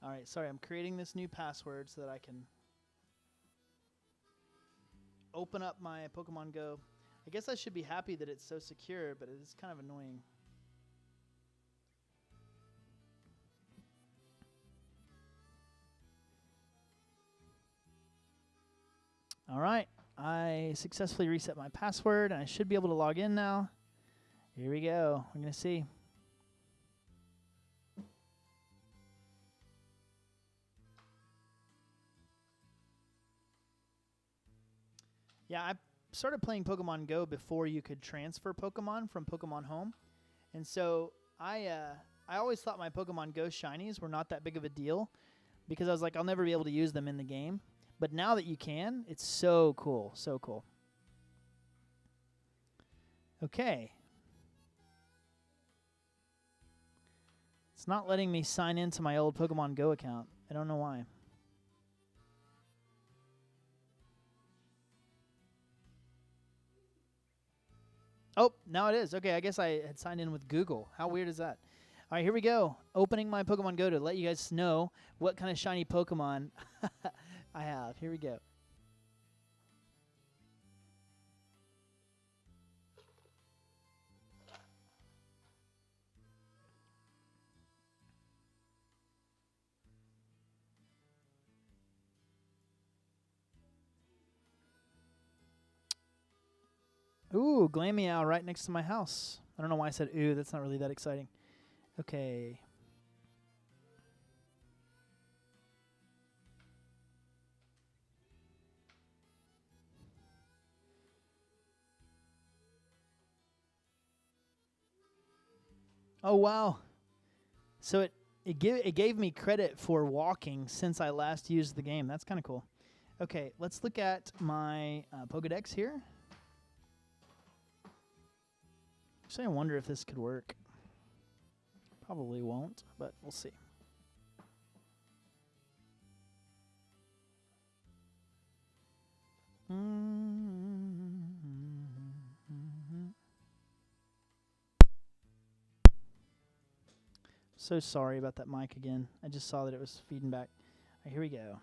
All right, sorry, I'm creating this new password so that I can open up my Pokemon Go. I guess I should be happy that it's so secure, but it's kind of annoying. All right, I successfully reset my password, and I should be able to log in now. Here we go. We're going to see. Yeah, I started playing Pokemon Go before you could transfer Pokemon from Pokemon Home. And so I always thought my Pokemon Go shinies were not that big of a deal because I was like, I'll never be able to use them in the game. But now that you can, it's so cool. So cool. Okay. It's not letting me sign into my old Pokemon Go account. I don't know why. Oh, now it is. Okay, I guess I had signed in with Google. How weird is that? All right, here we go. Opening my Pokemon Go to let you guys know what kind of shiny Pokemon I have. Here we go. Ooh, Glameow right next to my house. I don't know why I said ooh. That's not really that exciting. Okay. Oh, wow. So it gave me credit for walking since I last used the game. That's kind of cool. Okay, let's look at my Pokedex here. Actually, I wonder if this could work. Probably won't, but we'll see. So sorry about that mic again. I just saw that it was feeding back. All right, here we go.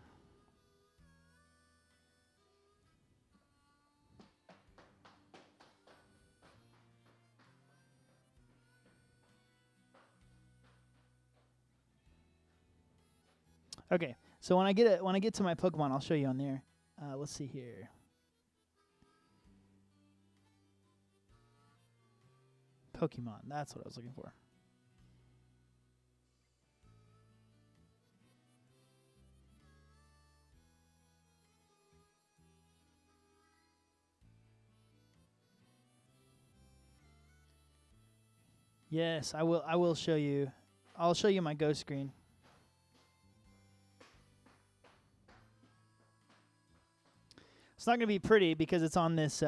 Okay, so when I get to my Pokemon, I'll show you on there. Let's see here. Pokemon, that's what I was looking for. Yes, I will. I will show you. I'll show you my Go screen. It's not going to be pretty because it's on this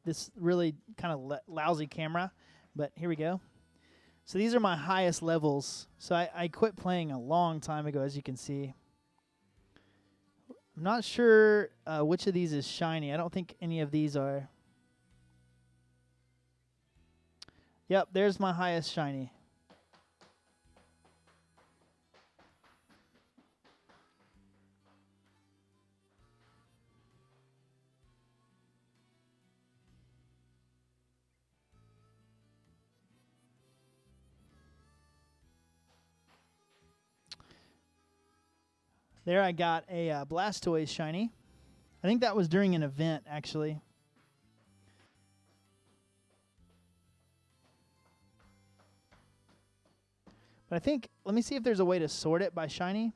this really kind of lousy camera. But here we go. So these are my highest levels. So I quit playing a long time ago, as you can see. I'm not sure which of these is shiny. I don't think any of these are. Yep, there's my highest shiny. There I got a Blastoise shiny. I think that was during an event, actually. But I think, let me see if there's a way to sort it by shiny.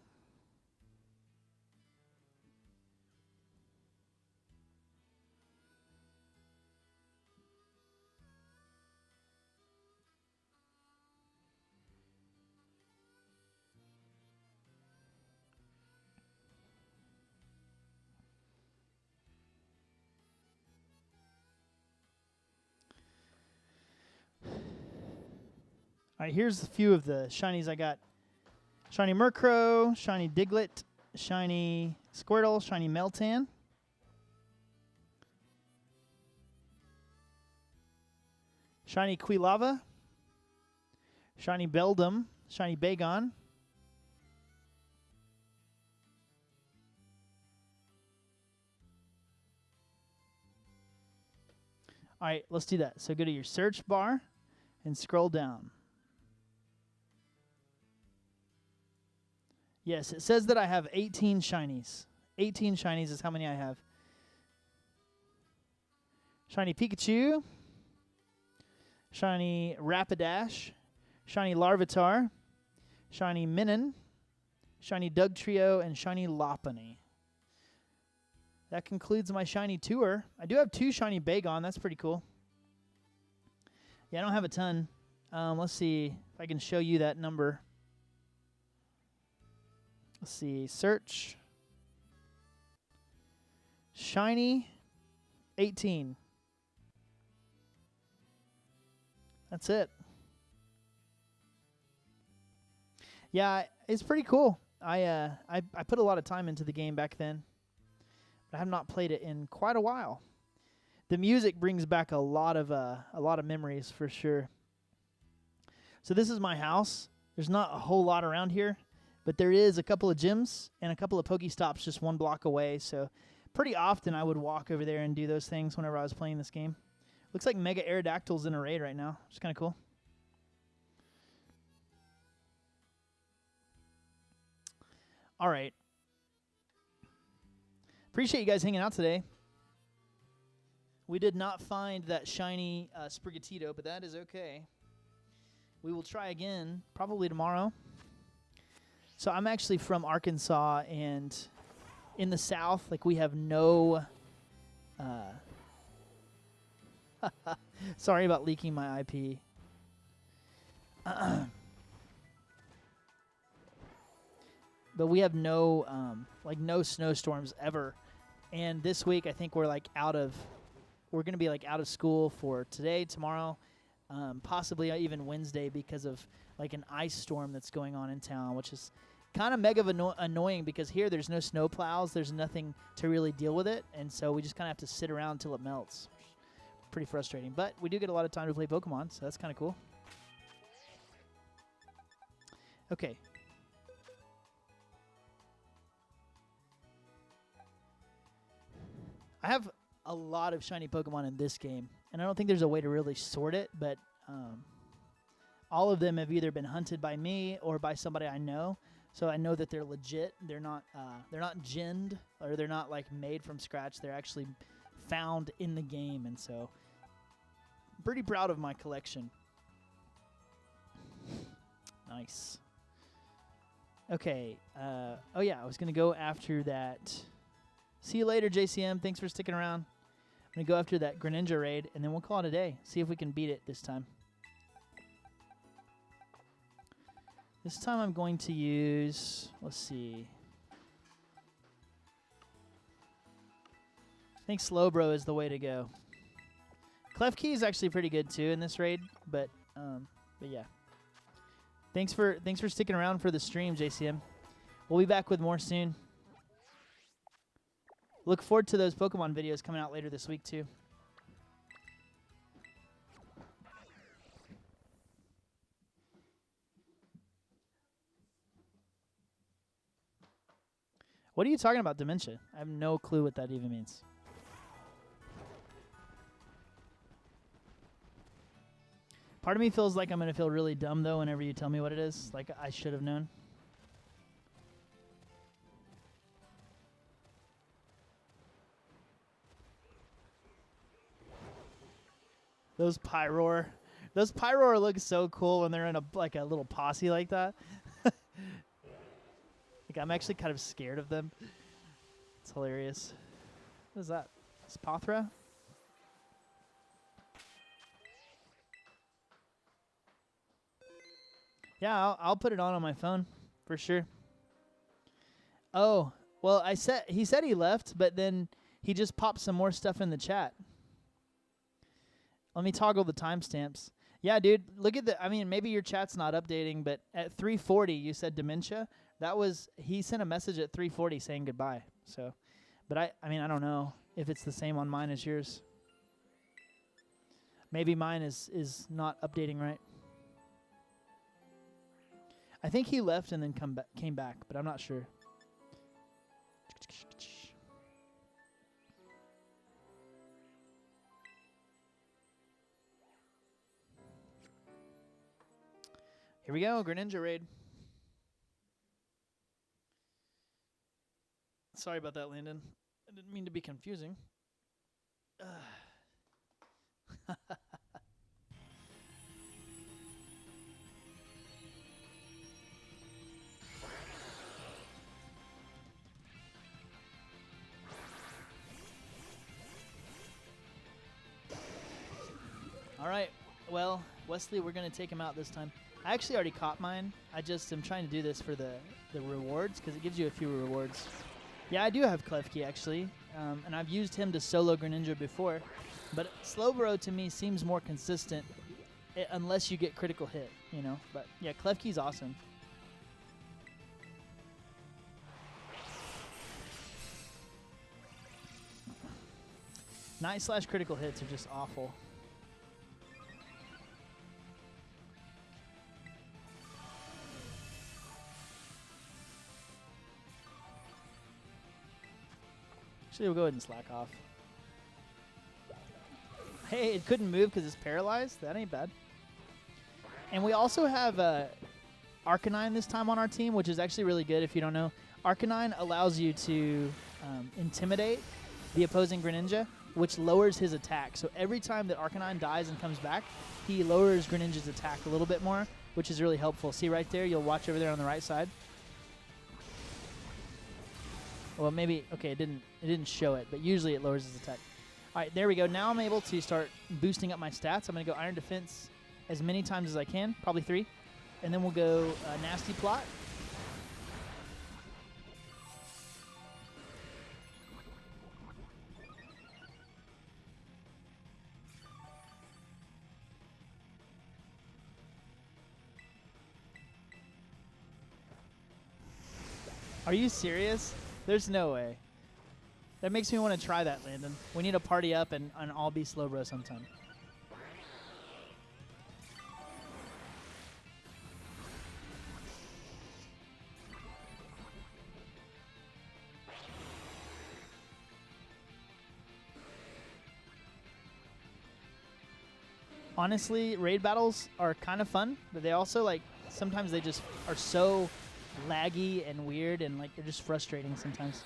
All right, here's a few of the shinies I got. Shiny Murkrow, shiny Diglett, shiny Squirtle, shiny Meltan. Shiny Quilava, shiny Beldum, shiny Bagon. All right, let's do that. So go to your search bar and scroll down. Yes, it says that I have 18 shinies. 18 shinies is how many I have. Shiny Pikachu, shiny Rapidash, shiny Larvitar, shiny Minun, shiny Dugtrio, and shiny Lopunny. That concludes my shiny tour. I do have 2 shiny Bagon. That's pretty cool. Yeah, I don't have a ton. Let's see if I can show you that number. Let's see. Search. Shiny 18. That's it. Yeah, it's pretty cool. I put a lot of time into the game back then. I have not played it in quite a while. The music brings back a lot of memories for sure. So this is my house. There's not a whole lot around here, but there is a couple of gyms and a couple of Pokestops just 1 block away. So pretty often I would walk over there and do those things whenever I was playing this game. Looks like Mega Aerodactyl's in a raid right now. It's kind of cool. All right. Appreciate you guys hanging out today. We did not find that shiny Sprigatito, but that is okay. We will try again, probably tomorrow. So I'm actually from Arkansas, and in the South, like, we have no... sorry about leaking my IP. But we have no snowstorms ever. And this week, I think we're going to be out of school for today, tomorrow, possibly even Wednesday, because of like an ice storm that's going on in town, which is kind of mega annoying because here there's no snow plows, there's nothing to really deal with it, and so we just kind of have to sit around until it melts. Pretty frustrating, but we do get a lot of time to play Pokemon, so that's kind of cool. Okay. I have a lot of shiny Pokemon in this game, and I don't think there's a way to really sort it, but all of them have either been hunted by me or by somebody I know, so I know that they're legit. They're not ginned, or they're not like made from scratch. They're actually found in the game, and so I'm pretty proud of my collection. Nice. Okay. Oh yeah, I was gonna go after that. See you later, JCM. Thanks for sticking around. I'm going to go after that Greninja raid, and then we'll call it a day. See if we can beat it this time. This time I'm going to use... Let's see. I think Slowbro is the way to go. Klefki is actually pretty good, too, in this raid. But yeah. Thanks for sticking around for the stream, JCM. We'll be back with more soon. Look forward to those Pokemon videos coming out later this week, too. What are you talking about, dementia? I have no clue what that even means. Part of me feels like I'm going to feel really dumb, though, whenever you tell me what it is. Like, I should have known. Those Pyroar look so cool when they're in a little posse like that. Like, I'm actually kind of scared of them. It's hilarious. What is that? Spathra? Yeah, I'll put it on my phone for sure. Oh, well, he said he left, but then he just popped some more stuff in the chat. Let me toggle the timestamps. Yeah, dude. Look at the. I mean, maybe your chat's not updating, but at 3:40 you said dementia. That was he sent a message at 3:40 saying goodbye. So, but I mean, I don't know if it's the same on mine as yours. Maybe mine is not updating right. I think he left and then came back, but I'm not sure. Here we go, Greninja raid. Sorry about that, Landon. I didn't mean to be confusing. All right. Well, Wesley, we're going to take him out this time. I actually already caught mine. I just am trying to do this for the rewards because it gives you a few rewards. Yeah, I do have Klefki, actually. And I've used him to solo Greninja before. But Slowbro, to me, seems more consistent unless you get critical hit, you know. But, yeah, Klefki's awesome. Night / critical hits are just awful. Actually, we'll go ahead and slack off. Hey, it couldn't move because it's paralyzed? That ain't bad. And we also have Arcanine this time on our team, which is actually really good if you don't know. Arcanine allows you to intimidate the opposing Greninja, which lowers his attack. So every time that Arcanine dies and comes back, he lowers Greninja's attack a little bit more, which is really helpful. See right there? You'll watch over there on the right side. Well, maybe, okay, it didn't show it, but usually it lowers his attack. All right, there we go. Now I'm able to start boosting up my stats. I'm going to go Iron Defense as many times as I can, probably 3. And then we'll go Nasty Plot. Are you serious? There's no way. That makes me want to try that, Landon. We need to party up and all be Slowbro sometime. Honestly, raid battles are kind of fun, but they also, like, sometimes they just are so laggy and weird and, like, they're just frustrating sometimes.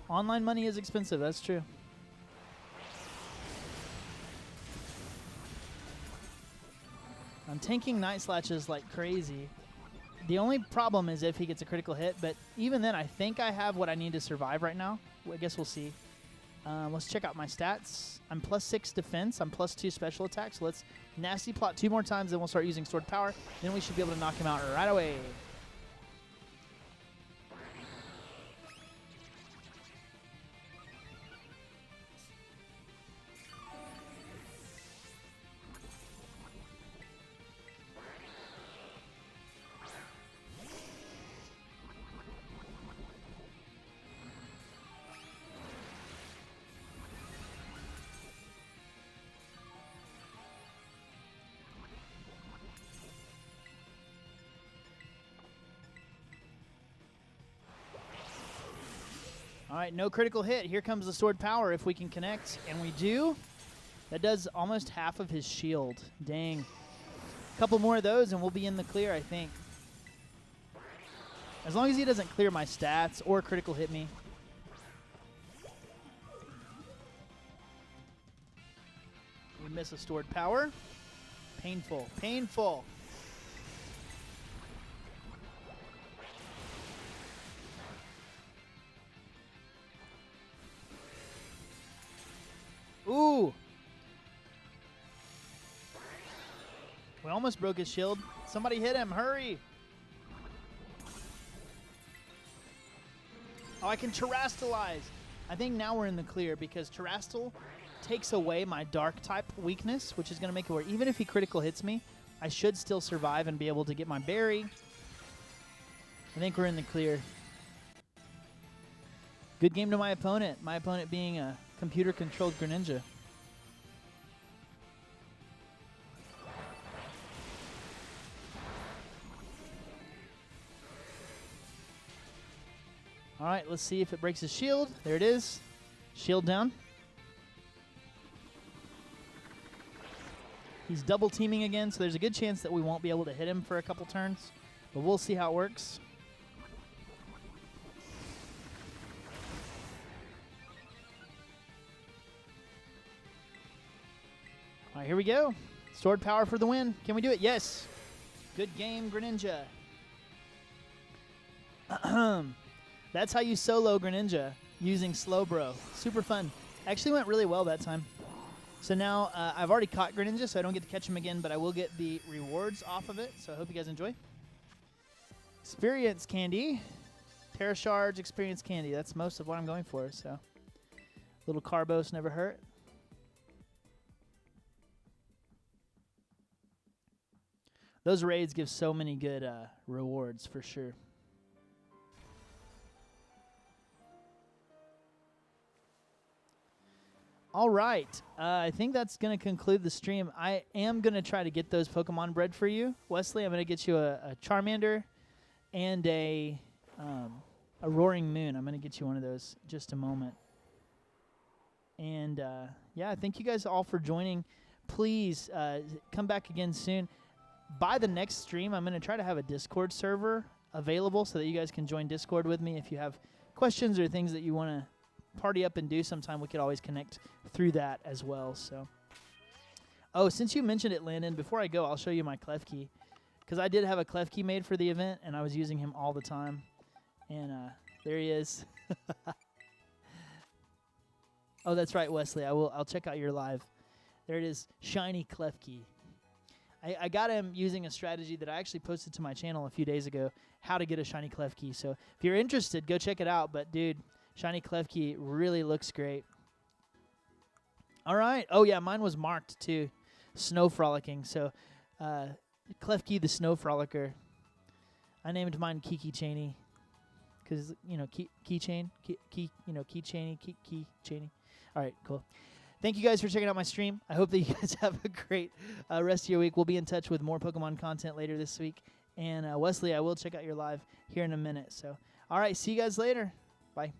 Online money is expensive, that's true. I'm tanking Night Slashes like crazy. The only problem is if he gets a critical hit, but even then, I think I have what I need to survive right now. I guess we'll see. Let's check out my stats. I'm +6 defense. I'm +2 special attack. So let's Nasty Plot 2 more times, then we'll start using Sword Power. Then we should be able to knock him out right away. All right, no critical hit. Here comes the Sword Power if we can connect, and we do. That does almost half of his shield. Dang. A couple more of those, and we'll be in the clear, I think. As long as he doesn't clear my stats or critical hit me. We miss a Sword Power. Painful. Painful. Ooh. We almost broke his shield. Somebody hit him. Hurry. Oh, I can Terrastalize. I think now we're in the clear because Terrastal takes away my dark type weakness, which is going to make it where even if he critical hits me, I should still survive and be able to get my berry. I think we're in the clear. Good game to my opponent. My opponent being a computer-controlled Greninja. All right, let's see if it breaks his shield. There it is. Shield down. He's double teaming again, so there's a good chance that we won't be able to hit him for a couple turns, but we'll see how it works. All right, here we go. Sword power for the win. Can we do it? Yes. Good game, Greninja. That's how you solo Greninja, using Slowbro. Super fun. Actually went really well that time. So now I've already caught Greninja, so I don't get to catch him again, but I will get the rewards off of it, so I hope you guys enjoy. Experience candy. Terra Shards, experience candy. That's most of what I'm going for, so. Little Carbos never hurt. Those raids give so many good rewards for sure. All right. I think that's going to conclude the stream. I am going to try to get those Pokemon bred for you. Wesley, I'm going to get you a Charmander and a Roaring Moon. I'm going to get you one of those in just a moment. And, yeah, thank you guys all for joining. Please come back again soon. By the next stream, I'm going to try to have a Discord server available so that you guys can join Discord with me. If you have questions or things that you want to party up and do sometime, we could always connect through that as well. So, oh, since you mentioned it, Landon, before I go, I'll show you my Klefki, because I did have a Klefki made for the event, and I was using him all the time. And there he is. Oh, that's right, Wesley. I'll check out your live. There it is, shiny Klefki. I got him using a strategy that I actually posted to my channel a few days ago, how to get a shiny Klefki. So if you're interested, go check it out. But, dude, shiny Klefki really looks great. All right. Oh, yeah, mine was marked, too. Snow Frolicking. So Klefki the Snow Frolicker. I named mine Kiki Chaney because, you know, keychain. Key Chaney. All right, cool. Thank you guys for checking out my stream. I hope that you guys have a great rest of your week. We'll be in touch with more Pokemon content later this week. And Wesley, I will check out your live here in a minute. So, all right, see you guys later. Bye.